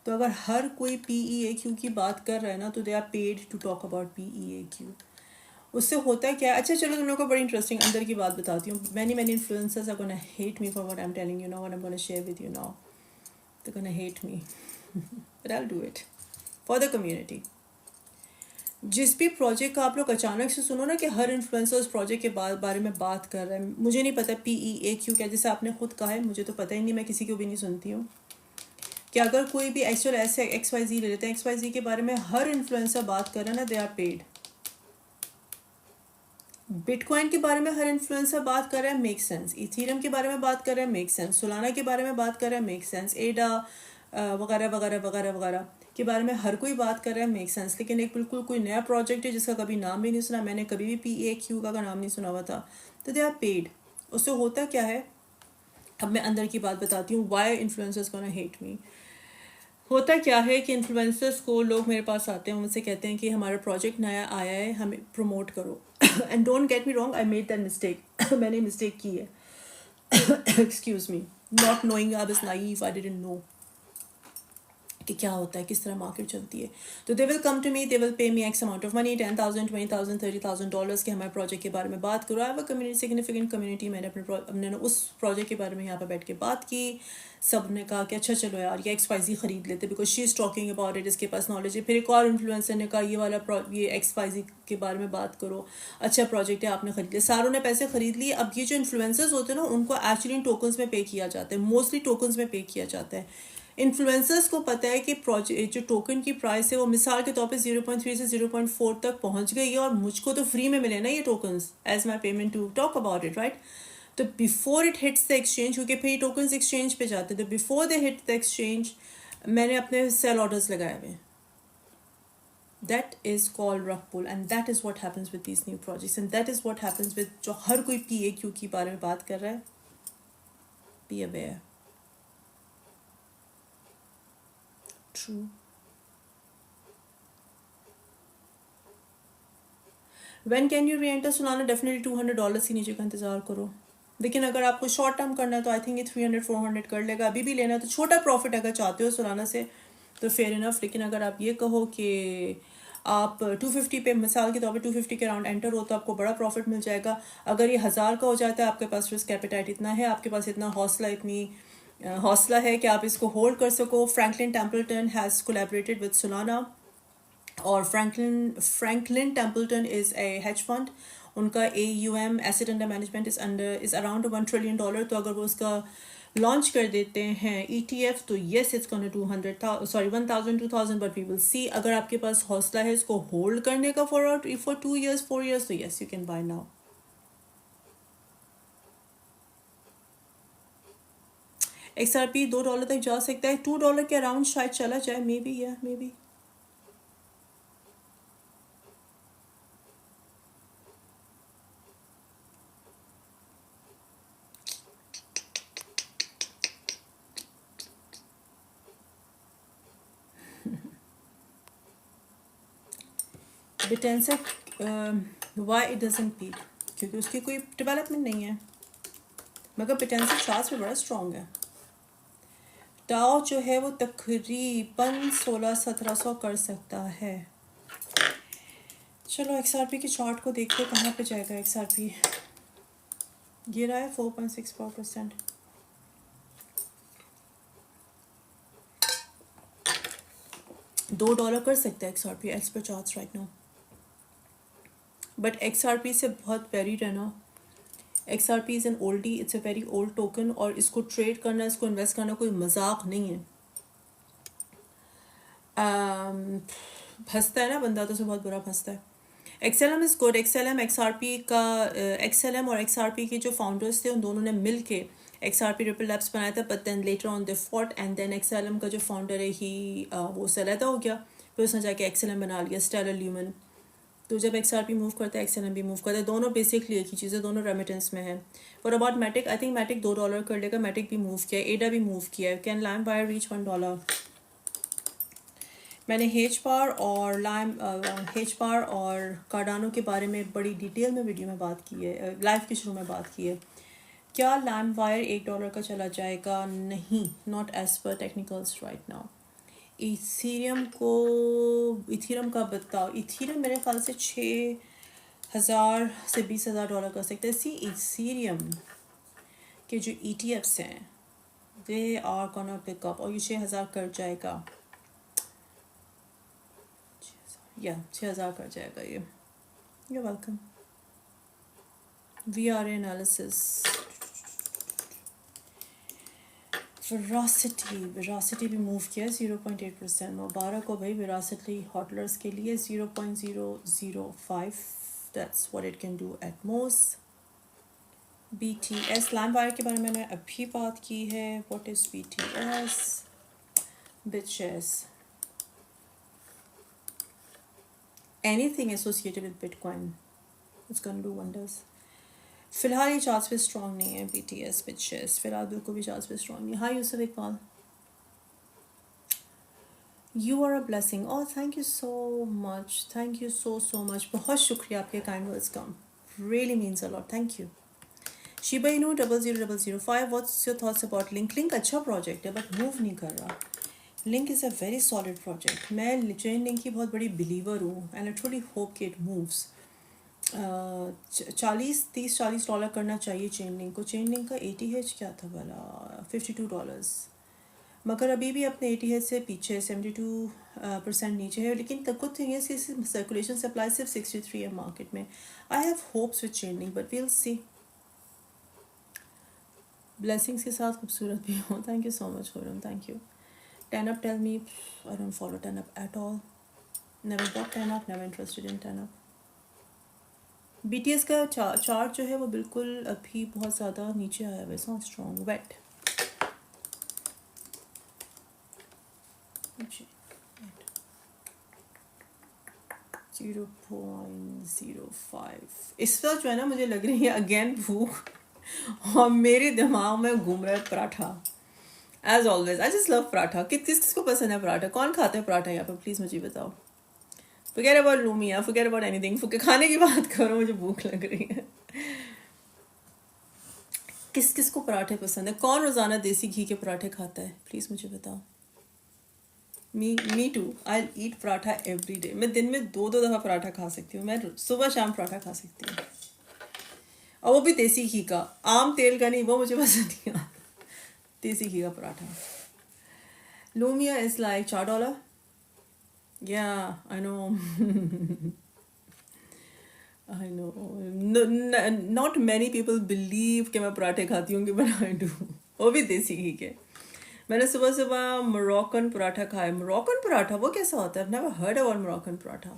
तो अगर हर कोई PEAQ की बात कर रहा है ना, तो they are paid to talk about PEAQ. उससे होता है क्या? अच्छा चलो, तुम लोग को बड़ी इंटरेस्टिंग अंदर की बात बताती हूँ. many influencers are gonna hate me for what I'm telling you now, what I'm gonna share with you now. They're gonna hate me. But I'll do it for the community. जिस भी project का आप लोग अचानक से सुनो ना कि हर इन्फ्लुएंसर उस प्रोजेक्ट के बारे में बात कर रहा है, मुझे नहीं पता PEAQ क्या, जैसे आपने खुद कहा है, मुझे तो पता ही नहीं, मैं किसी को भी नहीं सुनती हूँ. कि अगर कोई भी एक्चुअल ऐसे XYZ ले लेते हैं, XYZ के बारे में हर इन्फ्लुएंसर बात कर रहा है ना, दे आर पेड. बिटकॉइन के बारे में हर इन्फ्लुएंसर बात कर रहा है, मेक सेंस. इथेरियम के बारे में बात कर रहा है, मेक सेंस. सोलाना के बारे में बात कर रहा है, मेक सेंस. एडा वगैरह वगैरह वगैरह वगैरह के बारे में हर कोई बात कर रहा है, मेक सेंस. लेकिन एक बिल्कुल कोई नया प्रोजेक्ट है जिसका कभी नाम भी नहीं सुना, मैंने कभी भी PEAQ का नाम नहीं सुना हुआ था, तो दे आर पेड. उससे होता क्या है, अब मैं अंदर की बात बताती हूँ, why influencers gonna hate me. होता क्या है कि इन्फ्लुएंसर्स को लोग मेरे पास आते हैं, मुझसे कहते हैं कि हमारा प्रोजेक्ट नया आया है, हमें प्रमोट करो। And don't get me wrong, I made that mistake. मैंने मिस्टेक की है। Excuse me, not knowing, I was naive, I didn't know कि क्या होता है, किस तरह मार्केट चलती है। तो they will come to me, they will pay me X amount of money, 10,000 20,000 $30,000 के हमारे प्रोजेक्ट के बारे में बात करो। आई have a community, significant community. मैंने अपने उस प्रोजेक्ट के बारे में यहाँ पर बैठ के बात की। सब ने कहा कि अच्छा चलो यार ये XYZ खरीद लेते, because she is talking about it, इसके पास नॉलेज है। फिर एक और इन्फ्लुएंसर ने कहा ये वाला ये XYZ के बारे में बात करो, अच्छा प्रोजेक्ट है, आपने खरीद लिया। सारों ने पैसे खरीद लिए। अब ये जो इन्फ्लुएंसर्स होते हैं ना, उनको एक्चुअली टोकन्स में पे किया जाता है, मोस्टली टोकन्स में पे किया जाता है। इन्फ्लुएंसर्स को पता है कि प्रोजेक्ट जो टोकन की प्राइस है वो मिसाल के तौर पे 0.3 से 0.4 तक पहुंच गई है, और मुझको तो फ्री में मिले ना ये tokens as my payment to talk about it, right. तो before it hits the exchange, क्योंकि फिर ये टोकन्स एक्सचेंज पे जाते हैं, तो before they hit the exchange मैंने अपने सेल ऑर्डर्स लगाए हुए हैं। That is called rug pull, and that is what happens with these new projects, and that is what happens with जो हर कोई PAQ के बारे में बात कर रहा है। Be aware. True. When can you री एंटर सोलाना? डेफिनेटली $200 के नीचे का इंतजार करो। लेकिन अगर आपको शॉर्ट टर्म करना है तो आई थिंक ये 300-400 कर लेगा। अभी भी लेना है तो छोटा प्रॉफिट अगर चाहते हो सोलाना से तो फेयर इनफ। लेकिन अगर आप ये कहो कि आप 250 पे मिसाल के तौर पे 250 के राउंड एंटर हो तो आपको बड़ा प्रॉफिट मिल जाएगा। अगर ये 1000 का हो जाता है, आपके पास रिस्क कैपिटाइट इतना है, आपके पास इतना हौसला, इतनी हौसला है कि आप इसको होल्ड कर सको। Franklin Templeton has collaborated with Solana, और Franklin Templeton is a hedge fund. उनका AUM asset under management is around $1 trillion. तो अगर वो उसका लॉन्च कर देते हैं ETF, तो yes it's gonna 1,000 2,000, but we will see. अगर आपके पास हौसला है इसको होल्ड करने का फॉर 2 years 4 years, तो yes you can buy now. XRP $2 तक जा सकता है, $2 के अराउंड शायद चला जाए, मे बी, या maybe. Bittensor why it doesn't peak? क्योंकि उसकी कोई डेवलपमेंट नहीं है, मगर बिटेंसा चार्ज पे बड़ा स्ट्रॉन्ग है। टाओ जो है वो तकरीबन 1600-1700 कर सकता है। चलो XRP के चार्ट को देखते कहाँ पे जाएगा XRP। गिरा है 4.64%। $2 कर सकता है XRP as per charts right now, but XRP से बहुत वेरी रहना। XRP is an oldie, it's a very old token, और इसको ट्रेड करना, इसको इन्वेस्ट करना कोई मजाक नहीं है। फंसता है ना बंदा तो उसे बहुत बुरा फंसता है। XLM is good. XLM XRP का XLM और XRP के जो फाउंडर्स थे उन दोनों ने मिल के XRP रिपल लैब्स बनाया था, but then later on they fought, and then XLM का जो फाउंडर है ही वो सलादा हो गया, फिर उसने जाके XLM बना लिया, स्टेलर ल्यूमन। तो जब XRP मूव करता है XLM भी मूव करता है, दोनों बेसिकली एक ही चीज़ें, दोनों रेमिटेंस में है। और अबाउट मैटिक, आई थिंक मैटिक $2 कर लेगा। मैटिक भी मूव किया है, एडा भी मूव किया है। Can lime wire reach $1? मैंने हेज पार और कार्डानो के बारे में बड़ी डिटेल में वीडियो में बात की है, लाइव के शुरू में बात की है। क्या लाइम वायर $1 का चला जाएगा? नहीं, not as per technicals right now. Ethereum का बताओ। इथीरियम मेरे ख्याल से 6,000 से $20,000 कर सकते हैं। सी इथीरियम के जो ETFs हैं दे आर गोना पिकअप, और ये 6,000 कर जाएगा, या 6,000 कर जाएगा ये। You welcome. VRA analysis. Verasity भी मूव किया 0.8%। मुबारक हो भाई विरासिटी हॉटलर्स के लिए। 0.005, that's what it can do at most. BTS लैम्प वायर के बारे में मैंने अभी बात की है। What is BTS? BitShares, anything associated with Bitcoin, it's gonna do wonders. फिलहाल ये चार्ट्स पे स्ट्रॉन्ग नहीं है BTS बिटशेयर्स, फिलहाल बिल्कुल भी चार्ट्स पे स्ट्रॉन्ग नहीं है। हाँ Yusuf Iqbal. You are a blessing. Oh thank you so much, thank you so much, बहुत शुक्रिया आपके काइंड वर्ड्स का, really means a lot, thank you. Shiba Inu 00005, what's your thoughts about Link? Link अच्छा project है but move नहीं कर रहा। Link is a very solid project. मैं चेन लिंक की बहुत बड़ी बिलीवर हूँ एंड आई ट्रूली होप कि इट मूव्स। 40 $30 करना चाहिए चेन लिंक को। चेन लिंक का ATH क्या था भला? $52, मगर अभी भी अपने ATH से पीछे 72% नीचे है। लेकिन द गुड थिंग इज कि सर्कुलेशन सप्लाई सिर्फ 63 है मार्केट में। I have hopes with Chainlink but we'll see. Blessings के साथ खूबसूरत भी हो। Thank you so much Khurram, thank you. Tenup, tell me. I don't follow Tenup at all, never bought Tenup, never interested in Tenup. BTS का chart जो है वो बिल्कुल अभी बहुत ज़्यादा नीचे आया है, इट्स नॉट स्ट्रॉन्ग, वेट। 0.05 इस वक्त जो है ना, मुझे लग रही है अगेन भूख और मेरे दिमाग में घूम रहा है paratha. As always I just love paratha. किसको पसंद है पराठा? कौन खाता है पराठा यहाँ पर? प्लीज़ मुझे बताओ। Forget about Lumia, forget about anything, खाने की बात करो, मुझे भूख लग रही है। किस को पराठे पसंद है? कौन रोज़ाना देसी घी के पराठे खाता है? प्लीज़ मुझे बताओ। Me too, I eat paratha every day. मैं दिन में 2-2 दफ़ा पराठा खा सकती हूँ। मैं सुबह शाम पराठा खा सकती हूँ, और वो भी देसी घी का, आम तेल का नहीं, वो मुझे पसंद नहीं आता। देसी घी का पराठा। Lumia is like $4। या I know. I know, not many people believe कि मैं पराठे खाती हूँ, बट आई डू। वो भी देसी घी के। मैंने सुबह सुबह मोरक्कन पराठा खाया। मोरक्कन पराठा वो कैसा होता है? I've never heard about Moroccan paratha.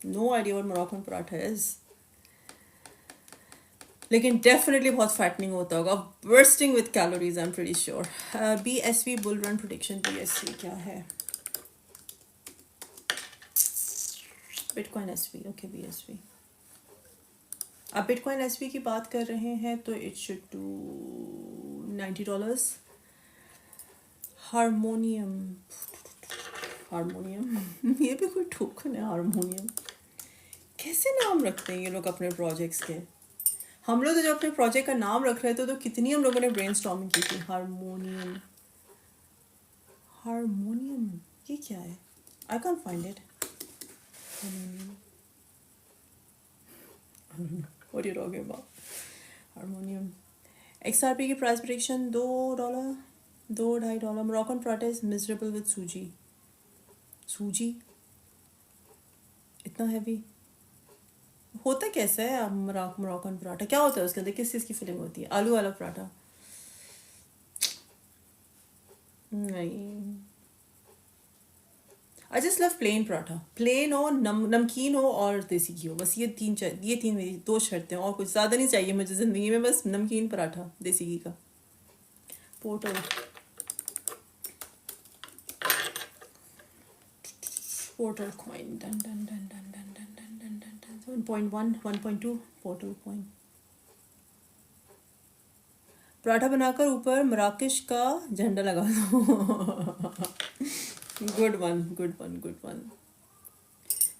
No idea what Moroccan paratha is। लेकिन डेफिनेटली बहुत फैटनिंग होता होगा, bursting with calories, I am pretty sure. BSV bull run prediction, BSV क्या है? Bitcoin SV, okay BSV। अब बिटकॉइन SV की बात कर रहे हैं तो it should do $90। Harmonium, harmonium ये भी कोई टोकन है? हारमोनियम कैसे नाम रखते हैं ये लोग अपने प्रोजेक्ट्स के? हम लोग तो जब अपने प्रोजेक्ट का नाम रख रहे थे तो कितनी हम लोगों ने ब्रेनस्टॉर्मिंग की थी। हारमोनियम, हारमोनियम ये क्या है? I can find it. What you talking about? Harmonium. XRP की price prediction $2, $2-2.5। Moroccan paratha is miserable with सूजी। सूजी इतना हैवी होता कैसा है? मोरक्कन पराठा क्या होता है? उसके अंदर किस चीज़ की फिलिंग होती है? आलू वाला पराठा? नहीं, I just love plain paratha. Plain हो, नमकीन हो और देसी घी हो, बस ये तीन मेरी 2 शर्तें, और कुछ ज़्यादा नहीं चाहिए मुझे ज़िंदगी में, बस नमकीन पराठा देसी घी का। Portal, portal coin, done done done done done done done done done done 1.1 1.2 portal coin. Paratha बनाकर ऊपर मराकश का झंडा लगा दो। Good one, good one, good one.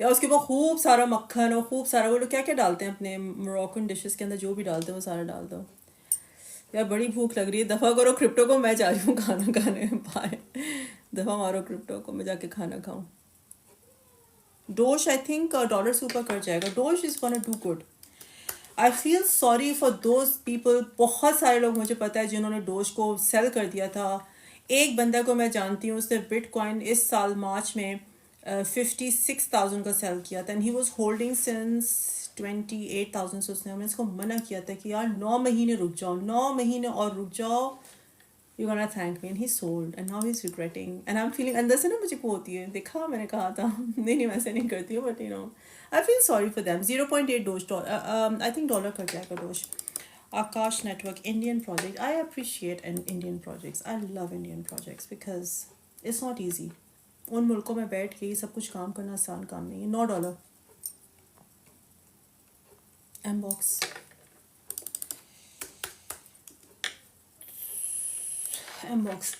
या उसके ऊपर खूब सारा मक्खन और खूब सारा, वो लोग क्या क्या डालते हैं अपने मोरक्कन डिशेस के अंदर, जो भी डालते हैं वो सारा डाल दो। यार बड़ी भूख लग रही है, दफ़ा करो क्रिप्टो को, मैं जा रही हूँ खाना खाने। बाय, दफ़ा मारो क्रिप्टो को, मैं जाके खाना खाऊँ। डोज आई थिंक डॉलर से ऊपर कर जाएगा। Dose is gonna do good. I feel sorry for those people. बहुत सारे लोग मुझे पता है जिन्होंने डोज को सेल कर दिया था। एक बंदा को मैं जानती हूँ, उसने बिटकॉइन इस साल मार्च में 56,000 का सेल किया था and he was holding since 28,000 से। उसने, हमने इसको मना किया था कि यार 9 महीने रुक जाओ, 9 महीने और रुक जाओ, you gonna thank me, and he sold and now he is regretting and I am feeling, अंदर से ना मुझे वो होती है, देखा मैंने कहा था। नहीं वैसे नहीं करती हूँ, but I feel sorry for them. 0.8 dose, I think dollar कर जाएगा dose. Akash network, Indian project, I appreciate an Indian projects, I love Indian projects because it's not easy. उन मुल्कों में बैठ के ये सब कुछ काम करना आसान काम नहीं है। $9 एमबॉक्स। एमबॉक्स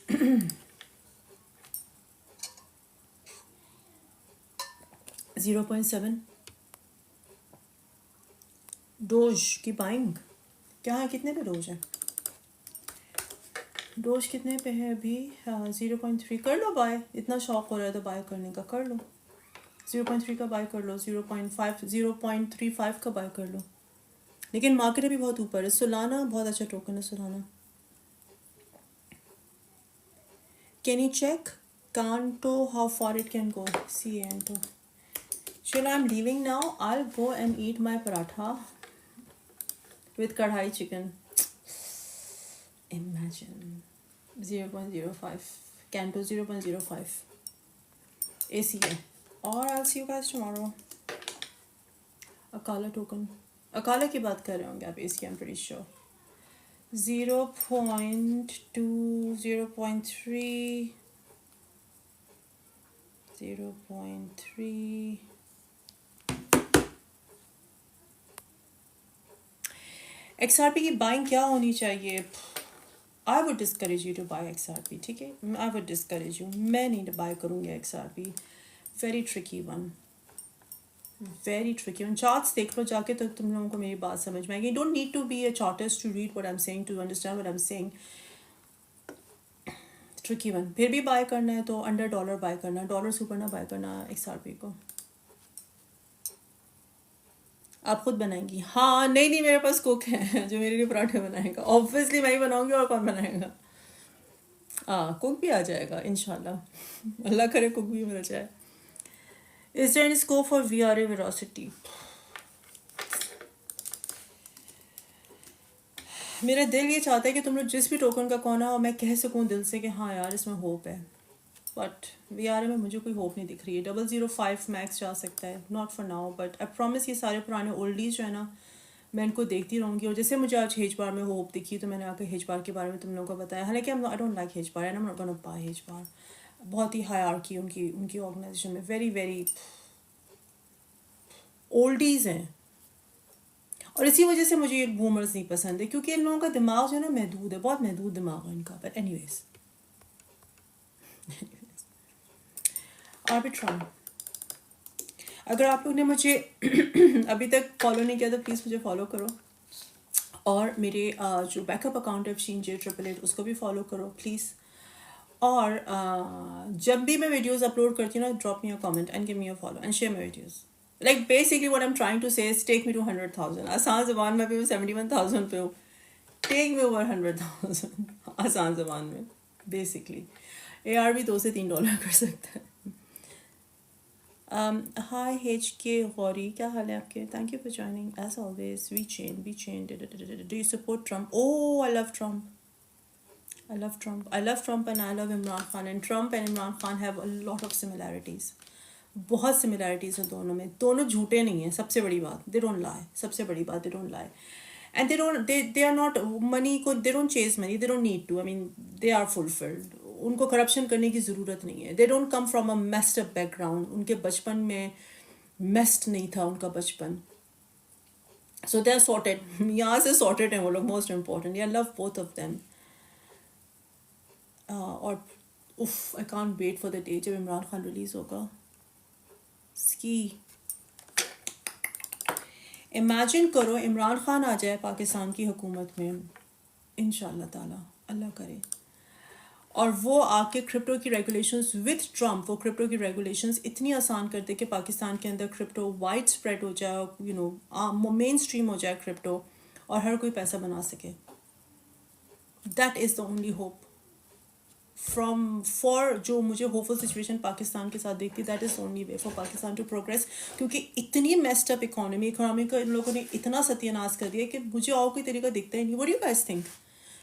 0.7 डोज की बाइंग क्या है, कितने पे डोज है, डोज कितने पे है अभी, 0.3 कर लो बाय, इतना शौक हो रहा है तो बाय करने का कर लो, 0.3 का बाय कर लो, 0.5 0.35 का बाय कर लो, लेकिन मार्केट अभी बहुत ऊपर है। सोलाना बहुत अच्छा टोकन है Solana. Can you check Canto how far it can go, see एंटो। चलो I am leaving now, I go and eat my paratha with kadhai chicken. Imagine 0.05 Canto 0.05 AC है। और I see you guys tomorrow. Acala token, Acala की बात कर रहे होंगे आप, AC I am pretty sure. 0.2 0.3 0.3 XRP की बाइंग क्या होनी चाहिए? I would discourage you to bye XRP, ठीक है, आई वुड डिस्करेज यू, मैं नहीं बाय करूँगी XRP, very tricky one, very tricky one. Charts देख लो जाके तो तुम लोगों को मेरी बात समझ में आएगी। Don't need to be a chartist to read what I am saying, to understand what I am saying. Tricky one. फिर भी बाय करना है तो अंडर डॉलर बाय करना, डॉलर से ऊपर ना बाय करना XRP को। आप खुद बनाएंगी? हाँ, नहीं नहीं, मेरे पास कुक है जो मेरे लिए पराठे बनाएगा, ऑब्वियसली मैं ही बनाऊंगी, और कौन बनाएगा। हाँ, कुक भी आ जाएगा इंशाल्लाह, अल्लाह करे कुक भी मिल जाए। Is there any scope for VRA velocity? मेरा दिल ये चाहता है कि तुम लोग जिस भी टोकन का कौन है, और मैं कह सकूँ दिल से कि हाँ यार इसमें होप है, बट VRA में मुझे कोई होप नहीं दिख रही है। 005 मैक्स जा सकता है, not for now, but I promise ये सारे पुराने ओल्डीज जो है ना, मैं इनको देखती रहूँगी। और जैसे मुझे आज हेज बार में होप दिखी तो मैंने आकर हेज बार के बारे में तुम लोगों को बताया। हालांकि I don't like hedge bar and I am not gonna buy H bar, बहुत ही हायरार्की उनकी उनकी ऑर्गेनाइजेशन में, वेरी वेरी ओल्डीज हैं। और इसी वजह से मुझे ये बूमर्स नहीं पसंद है, क्योंकि इन लोगों का दिमाग जो है ना महदूद है, बहुत महदूद दिमाग है इनका। बट एनीवेज, आर्बिट्रॉन, अगर आप लोग ने मुझे अभी तक फॉलो नहीं किया तो प्लीज़ मुझे फॉलो करो, और मेरे जो बैकअप अकाउंट है FSHINJ888 उसको भी फॉलो करो प्लीज़। और जब भी मैं वीडियोस अपलोड करती हूँ ना, drop me a comment and give me a follow and share my videos. Like basically what I am trying to say is take me to 100,000। आसान ज़बान में भी मैं 71,000 पे हूँ, टेक मी ओवर 100,000 आसान ज़बान में। बेसिकली AR भी $2 से $3 कर सकता है। हाय HK गौरी, क्या हाल है आपके? Thank you for joining as always. VeChain do you support Trump? Oh, I love Trump, I love Trump. I love Trump and I love Imran Khan. And Trump and Imran Khan have a lot of similarities. बहुत similarities हैं दोनों में। दोनों झूठे नहीं हैं, सबसे बड़ी बात। They don't lie. सबसे बड़ी बात, they don't lie. And they are not money को, they don't chase money. They don't need to. I mean, they are fulfilled. उनको करप्शन करने की ज़रूरत नहीं है। They don't come from a messed up background. उनके बचपन में messed नहीं था उनका बचपन। So they are sorted. यहाँ से sorted हैं वो लोग, most important. I love both of them. और उफ, I can't wait for the day जब इमरान खान रिलीज़ होगा। इसकी इमेजिन करो इमरान खान आ जाए पाकिस्तान की हुकूमत में, इंशाल्लाह ताला, अल्लाह करे, और वो आके क्रिप्टो की रेगुलेशंस विथ ट्रम्प, वो क्रिप्टो की रेगुलेशंस इतनी आसान कर दे कि पाकिस्तान के अंदर क्रिप्टो वाइड स्प्रेड हो जाए, यू नो मेन स्ट्रीम हो जाए क्रिप्टो, और हर कोई पैसा बना सके। That is the only hope for जो मुझे होपफुल सिचुएशन पाकिस्तान के साथ देखती, that is only way for Pakistan to progress. क्योंकि इतनी मेस्ड अप इकोनॉमी का इन लोगों ने इतना सत्यानाश कर दिया कि मुझे और कोई तरीका दिखता ही नहीं। What do you guys think?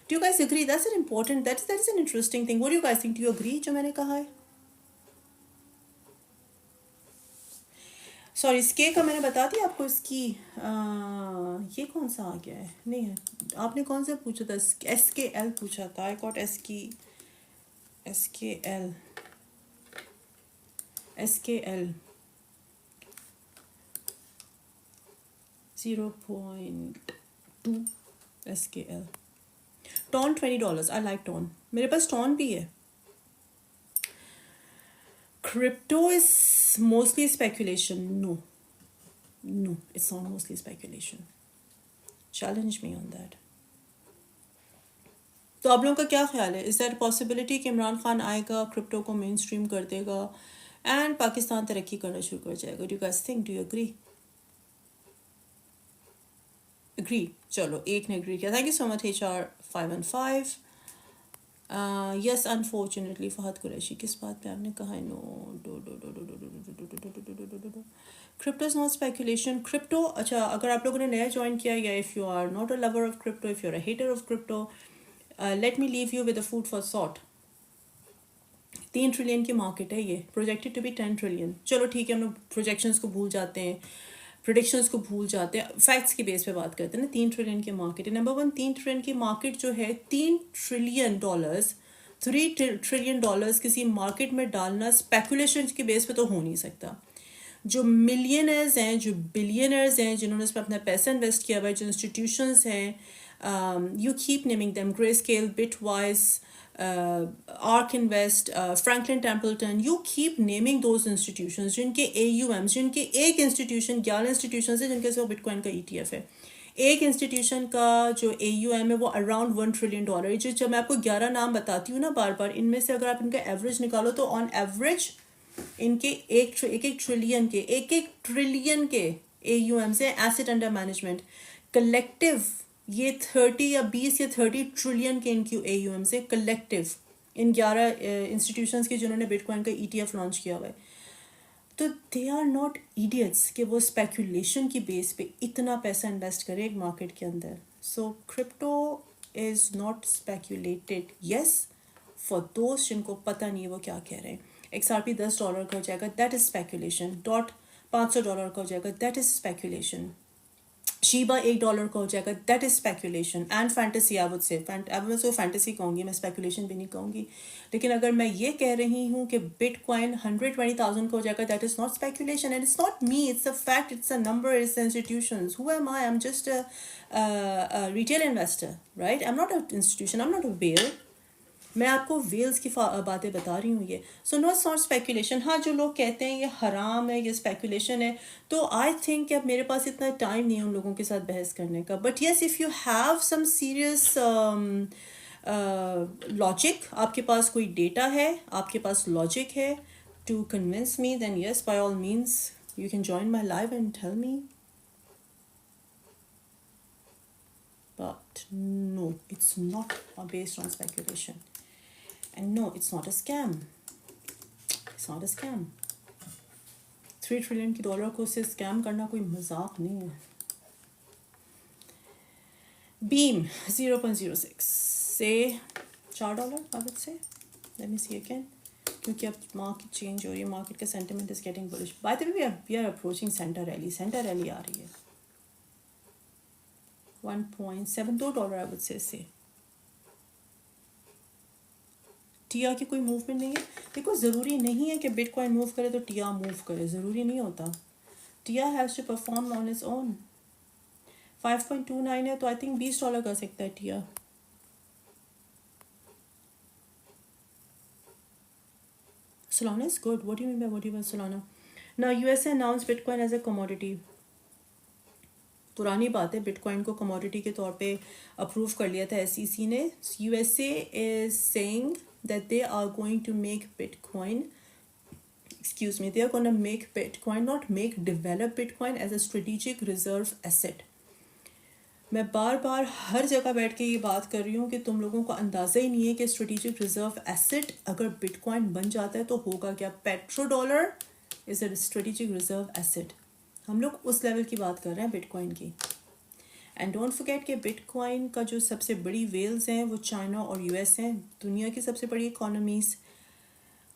Do you guys agree? That's an important, that is an interesting thing. What do you guys think? Do you agree जो मैंने कहा है? सॉरी, इसके का मैंने बता दिया आपको। इसकी ये कौन सा आ गया है? नहीं है, आपने कौन सा पूछा था? SKL पूछा था। I got SKL 0.2 SKL। TON $20। I like TON, मेरे पास टॉन भी है। crypto is mostly speculation. No, it's not mostly speculation. Challenge me on that. तो आप लोगों का क्या ख्याल है? इज़ दैट पॉसिबिलिटी कि इमरान खान आएगा, क्रिप्टो को मेन स्ट्रीम कर देगा एंड पाकिस्तान तरक्की करना शुरू कर जाएगा? Do you guys think? Do you agree? Agree? चलो, एक ने एग्री किया. Thank you so much HR515. Yes, unfortunately. Fahad Qureshi, किस बात पे आपने कहा? No. Crypto is not speculation. Crypto, अच्छा, अगर आप लोगों ने नया ज्वाइन किया या if you are not a lover of crypto, if you are a hater of crypto, let me leave you with a food for thought. 3 trillion की market है ये, प्रोजेक्टेड टू बी 10 ट्रिलियन. चलो ठीक है, हम लोग प्रोजेक्शंस को भूल जाते हैं, प्रोडिक्शंस को भूल जाते हैं, फैक्ट्स के बेस पे बात करते हैं ना. 3 ट्रिलियन की मार्केट है. नंबर वन, 3 ट्रिलियन की मार्केट जो है, $3 ट्रिलियन, $3 ट्रिलियन किसी मार्केट में डालना स्पेकुलेशन के बेस पे तो हो नहीं सकता. जो मिलियनर्स हैं, जो बिलियनर्स हैं, जिन्होंने इसमें अपना पैसा इन्वेस्ट किया हुआ है, जो इंस्टीट्यूशंस हैं, you keep naming them, grey scale, bitwise, arc invest, Franklin Templeton, you keep naming those institutions जिनके AUMs, जिनके एक इंस्टीट्यूशन, 11 इंस्टीट्यूशन है जिनके सिर्फ बिटकॉइन का ETF है. एक इंस्टीट्यूशन का जो AUM है वो अराउंड $1 ट्रिलियन है. जो जब मैं आपको 11 नाम बताती हूँ ना बार बार, इनमें से अगर आप इनका एवरेज निकालो तो ऑन एवरेज इनके एक ट्रिलियन के AUM से, एसेट अंडर मैनेजमेंट कलेक्टिव, ये 30 या 20 या 30 ट्रिलियन के इनकी AUM से कलेक्टिव, इन 11 इंस्टीट्यूशंस के जिन्होंने बिटकॉइन का ETF लॉन्च किया हुआ है. तो दे आर नॉट इडियट्स कि वो स्पेकुलेशन की बेस पे इतना पैसा इन्वेस्ट करें एक मार्केट के अंदर. So crypto is not speculated. Yes, for दोस्त जिनको पता नहीं है वो क्या कह रहे हैं. XRP $10 का हो जाएगा, दैट इज स्पेकुलेशन. डॉट $500 का हो जाएगा, दैट इज स्पेकुलेशन. शीबा $1 का हो जाएगा, that is speculation. And fantasy, I would say, अब मैं फैंटेसी कहूँगी, मैं स्पेकुलेशन भी नहीं कहूँगी. लेकिन अगर मैं ये कह रही हूँ कि बिटकॉइन 120,000 का हो जाएगा, that is not speculation. And it's not me, it's a fact, it's a number, it's institutions. Who am I am just a retail investor, right? I am not a institution, I am not a whale. मैं आपको whales की बातें बता रही हूँ ये. So no, it's not speculation. हाँ, जो लोग कहते हैं ये हराम है, ये स्पेकुलेशन है, तो आई थिंक कि अब मेरे पास इतना टाइम नहीं है उन लोगों के साथ बहस करने का. But yes, if you have some serious logic, आपके पास कोई डेटा है, आपके पास लॉजिक है to convince me, then yes, by all means you can join my live and tell me. But no, it's not based on speculation. And no, it's not a scam. It's not a scam. 3 trillion की dollar को से scam करना कोई मजाक नहीं है. Beam 0.06 से $4, I would say. Let me see again. क्योंकि अब मार्केट चेंज हो रही है, मार्केट का sentiment is getting bullish. By the way, we are approaching Santa rally. Santa rally आ रही है. 1.7 $2, आई वुड से. टिया की कोई मूवमेंट नहीं है. देखो, ज़रूरी नहीं है कि बिटकॉइन मूव करे तो टिया मूव करे, ज़रूरी नहीं होता. TIA has to perform on its own. 5.29 है तो आई थिंक $20 कर सकता है टिया. Solana is good. What do you mean by what do you mean Solana? Now USA announced Bitcoin as a commodity. पुरानी बात है, बिटकॉइन को कमोडिटी के तौर पे अप्रूव कर लिया था SEC ने. USA is saying that they are going to make Bitcoin, they are going to make Bitcoin, not make, develop Bitcoin as a strategic reserve asset. मैं बार बार हर जगह बैठ के ये बात कर रही हूँ कि तुम लोगों को अंदाज़ा ही नहीं है कि स्ट्रेटेजिक रिजर्व एसेट अगर बिटकॉइन बन जाता है तो होगा क्या. Petrodollar is a strategic reserve asset. हम लोग उस लेवल की बात कर रहे हैं बिटकॉइन की. एंड डोंट फॉरगेट कि बिटकॉइन का जो सबसे बड़ी वेल्स हैं वो चाइना और US हैं, दुनिया की सबसे बड़ी इकोनॉमीज़.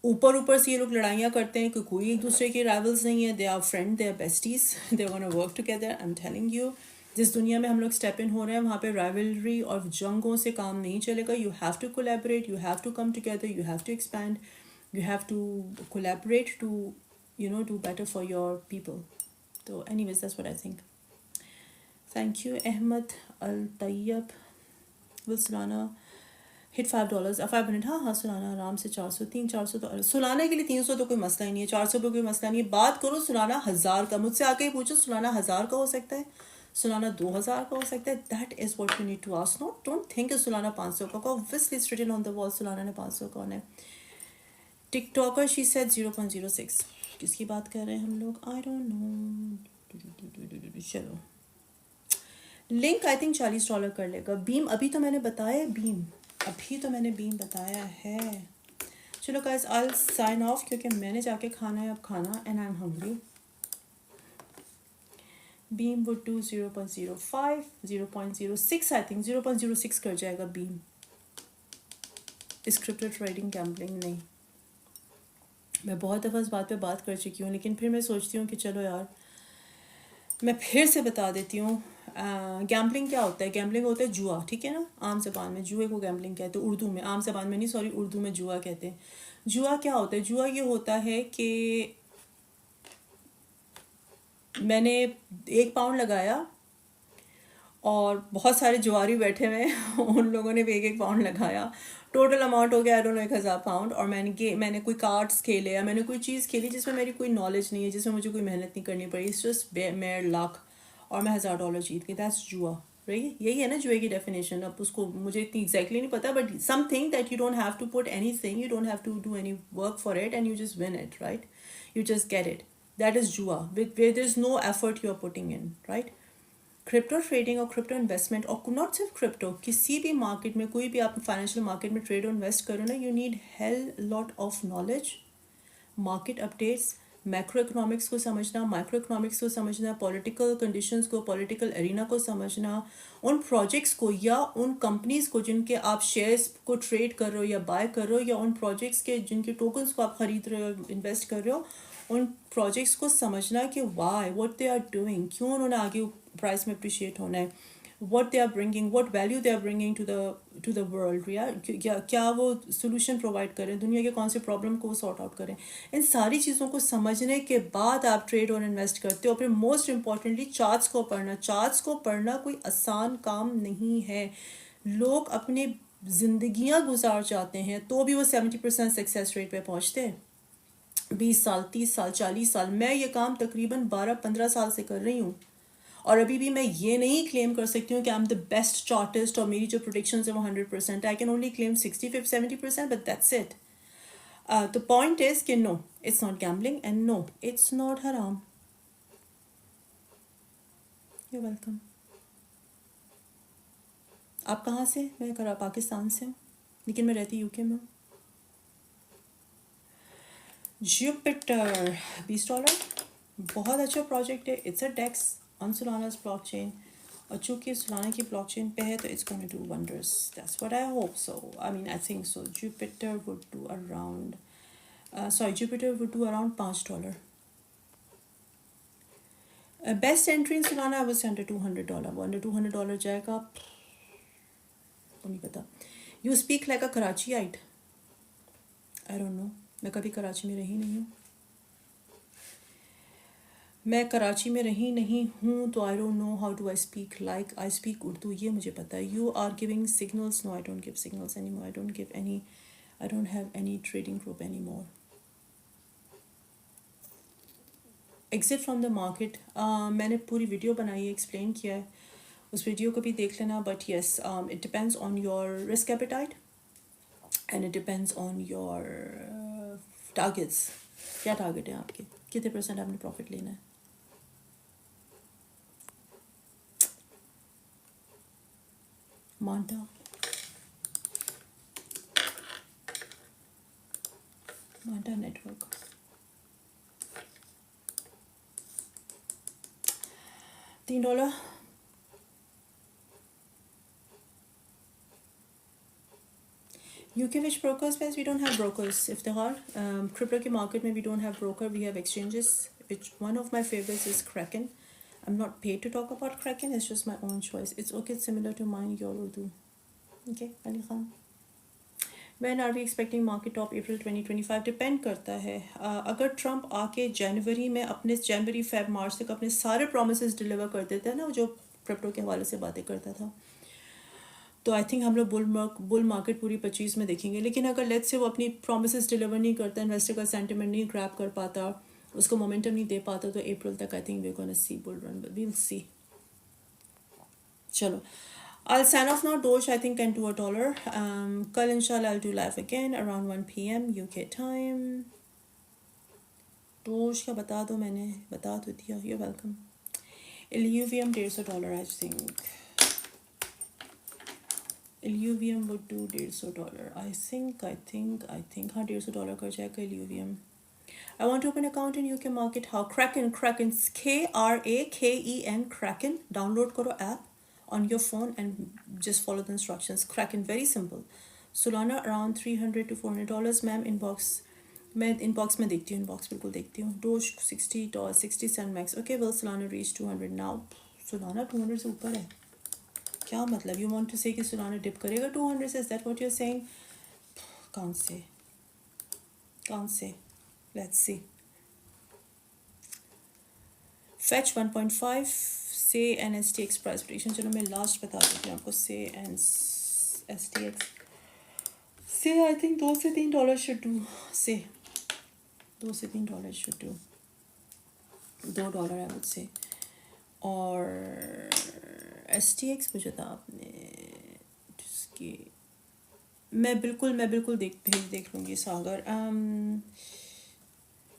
ऊपर से ये लोग लड़ाइयाँ करते हैं कि कोई एक दूसरे के राइवल्स नहीं है. They are friend, they are besties, they want to work together. I am telling you, जिस दुनिया में हम लोग स्टेप इन हो रहे हैं वहाँ पे राइवलरी और जंगों से काम नहीं चलेगा. You have to collaborate, you have to come together, you have to expand, you have to collaborate to do better for your people. तो anyways, that's what I think. Thank you Ahmad Al Tayyab. Will Solana hit $5 $500। हाँ हाँ, सुलाना आराम से 400, 300-400 तो सुलाना के लिए 300 तो कोई मसला ही नहीं है, 400 पे कोई मसला नहीं है। बात करो सुलाना 1000 का, मुझसे आके ही पूछो सुलाना 1000 का हो सकता है, सुलाना 2000 का हो सकता है। That is what you need to ask, not don't think Solana 500 का। Obviously it's written on the wall Solana ने 500 का होना है। टिकटॉकर शी सेड 0.06, किसकी बात कर रहे हैं हम लोग, आई डोंट नो। चलो लिंक आई थिंक $40 कर लेगा। बीम अभी तो मैंने बताया, बीम अभी तो मैंने बीम बताया है। चलो guys I will sign off क्योंकि मैंने जाके खाना है अब खाना, and I am hungry. Beam would do 0.05, 0.06 I think 0.06 कर जाएगा बीम। इस क्रिप्टो ट्रेडिंग गैम्बलिंग नहीं, मैं बहुत दफ़ा इस बात पे बात कर चुकी हूँ, लेकिन फिर मैं सोचती हूँ कि चलो यार मैं फिर से बता देती हूँ। गैम्बलिंग क्या होता है? गैम्बलिंग होता है जुआ, ठीक है ना, आम ज़बान में जुए को गैम्बलिंग कहते हैं, उर्दू में, आम ज़बान में नहीं सॉरी, उर्दू में जुआ कहते हैं। जुआ क्या होता है? जुआ ये होता है कि मैंने 1 पाउंड लगाया और बहुत सारे जुआरी बैठे हुए हैं उन लोगों ने भी 1-1 पाउंड लगाया, टोटल अमाउंट हो गया आई डोंट नो 1000 पाउंड। और मैंने कोई कार्ड्स खेले या मैंने कोई चीज़ खेली जिसमें मेरी कोई नॉलेज नहीं है, जिसमें मुझे कोई मेहनत नहीं करनी पड़ी, इट्स जस्ट मेयर लक, और मैं $1000 जीत गई। दैट्स जुआ, राइट? यही है ना जुए की डेफिनेशन। अब उसको मुझे इतनी एग्जैक्टली नहीं पता, but something that you don't have to put anything, you don't have to do any work for it and you just win it, right? You just get it, that is जुआ, with where there is no effort you are putting in, right? Crypto trading और crypto investment, और not सिर्फ crypto, किसी भी market में, कोई भी आप फाइनेंशियल मार्केट में ट्रेड और इन्वेस्ट करो ना, you need hello lot of knowledge, market updates, macro economics को समझना, माइक्रो इकोनॉमिक्स को समझना, पॉलिटिकल कंडीशंस को, पॉलिटिकल एरिना को समझना, उन प्रोजेक्ट्स को या उन कंपनीज़ को जिनके आप शेयर्स को ट्रेड कर रहे हो या बाय कर रहे हो, या उन प्रोजेक्ट्स के जिनके टोकन्स को आप खरीद रहे हो, इन्वेस्ट कर रहे हो, उन प्रोजेक्ट्स को समझना कि why what they are doing, क्यों उन्होंने आगे प्राइस में अप्रिशिएट होना है, what they are bringing, what value they are bringing to the world, या क्या वो solution provide करें, दुनिया के कौन से प्रॉब्लम को सॉर्ट आउट करें। इन सारी चीज़ों को समझने के बाद आप ट्रेड और इन्वेस्ट करते हो। फिर मोस्ट इम्पॉर्टेंटली चार्ट्स को पढ़ना, चार्ट्स को पढ़ना कोई आसान काम नहीं है। लोग अपनी जिंदगियां गुजार जाते हैं तो भी वो 70% सक्सेस रेट पे पहुंचते हैं। 20 साल, 30 साल, 40 साल, मैं ये काम तकरीबन 12-15 साल से कर रही हूँ, और अभी भी मैं ये नहीं क्लेम कर सकती हूँ कि I am the best chartist और मेरी जो प्रोडिक्शंस है वो 100%। I can only claim 60-70%, but that's it. The point is कि no, it's not gambling and no, it's not हराम। You welcome. आप कहाँ से? मैं पाकिस्तान से हूँ, लेकिन मैं रहती यूके में हूँ। जुपिटर $20, बहुत अच्छा प्रोजेक्ट है। It's a DEX on Solana's blockchain, और चूँकि सोलाना की ब्लॉकचेन पे है तो it's going to do wonders, that's what I hope so, I mean I think so. Jupiter would do around Jupiter would do around $5। Best entry in Solana I was under $200, वो under $200 जाएगा, वो नहीं पता। You speak like a Karachi आइट, I don't know, मैं कभी कराची में रही नहीं हूँ, मैं कराची में रही नहीं हूँ, तो I don't know how do I speak like, I speak Urdu, ये मुझे पता है। You are giving signals, no I don't give signals any more, I don't give any, I don't have any trading group any more. Exit from the market, मैंने पूरी video बनाई है, explain किया है, उस वीडियो को भी देख लेना। But yes, it depends on your risk appetite and it depends on your targets. क्या टारगेट है आपके, कितने % आपने प्रॉफिट लेना है। Manta, Manta network, $3। UK which brokers? Guys, we don't have brokers. Iftihar, crypto के market में we don't have broker, we have exchanges. Which one of my favorites is Kraken. I'm not paid to talk about Kraken. It's just my own choice. It's okay. It's similar to mine, your Urdu. Okay, Ali Khan. When are we expecting market top? April 2025 depend करता है। अगर Trump आके जनवरी में अपने जनवरी Feb March तक अपने सारे promises deliver कर देता है ना, जो क्रिप्टो के हवाले से बातें करता था, तो आई थिंक हम लोग बुल मार्केट पूरी 25 में देखेंगे, लेकिन अगर लेट्स से वो अपनी प्रोमिस डिलीवर नहीं करता, इन्वेस्टर का सेंटिमेंट नहीं ग्रैब कर पाता, उसको मोमेंटम नहीं दे पाता, तो अप्रैल तक I think we gonna see bull run, we will see. चलो, I'll sign off now. Doge I think can do $1. कल इंशाल्लाह I'll do live again around 1 p.m. UK time. Doge का बता दो, मैंने बता तो दिया. You're welcome. Illuvium $150 I think. Illuvium would do $150. I think हाँ $150 कर जाएगा Illuvium. I want to open account in UK market. How? Kraken KRAKEN Kraken. Download करो app on your phone and just follow the instructions. Kraken, very simple. Solana around $300 to $400. Ma'am inbox, मैं inbox में देखती हूँ, inbox बिल्कुल देखती हूँ. Doge $60, 60 cent max. Okay, well Solana reached 200 now. Solana 200 से ऊपर है. क्या मतलब? You want to say कि Solana dip करेगा 200 से? Is that what you're saying? Can't say. Let's see. Fetch 1.5. Say and STX price prediction. चलो मैं लास्ट बता देती हूँ आपको. Say and STX. Say I think $2 से $3 should do. Say $2 से $3 should do. $2 I would say. और STX मुझे था आपने जिसकी मैं बिल्कुल देख लूँगी. सागर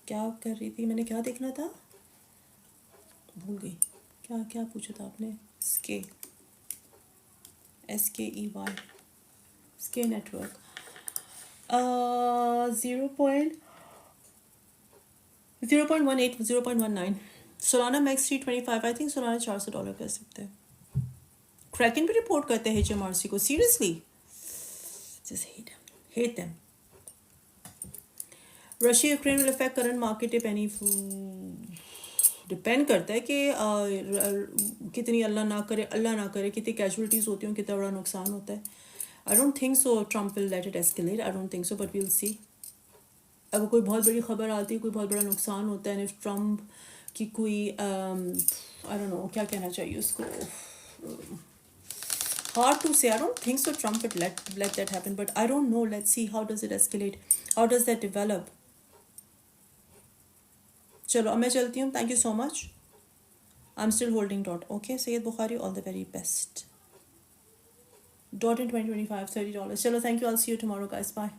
क्या कर रही थी? मैंने क्या देखना था, भूल गई. क्या पूछा था आपने? SKEY स्के network 0.18 0.19. Solana max 325. I think Solana $400 कर सकते हैं. क्रैकन भी रिपोर्ट करते हैं HMRC को. Seriously just hate them. Russia Ukraine will affect current market if any. Depend करता है कि कितनी अल्लाह ना करे कितनी कैजुअलिटीज़ होती हैं, कितना बड़ा नुकसान होता है. I don't think so Trump will let it escalate. I don't think so, but we'll see. अगर कोई बहुत बड़ी खबर आती है, कोई बहुत बड़ा नुकसान होता है, इफ ट्रम्प की कोई आई डोंट नो क्या कहना चाहिए उसको, hard to say. I don't think so Trump would let that happen, but I don't know. Let's see how does it escalate, how does that develop. चलो अब मैं चलती हूँ. Thank you so much. I'm still holding dot. Okay, Syed Bukhari, all the very best. Dot in 2025 $30. चलो, thank you. I'll see you tomorrow guys. Bye.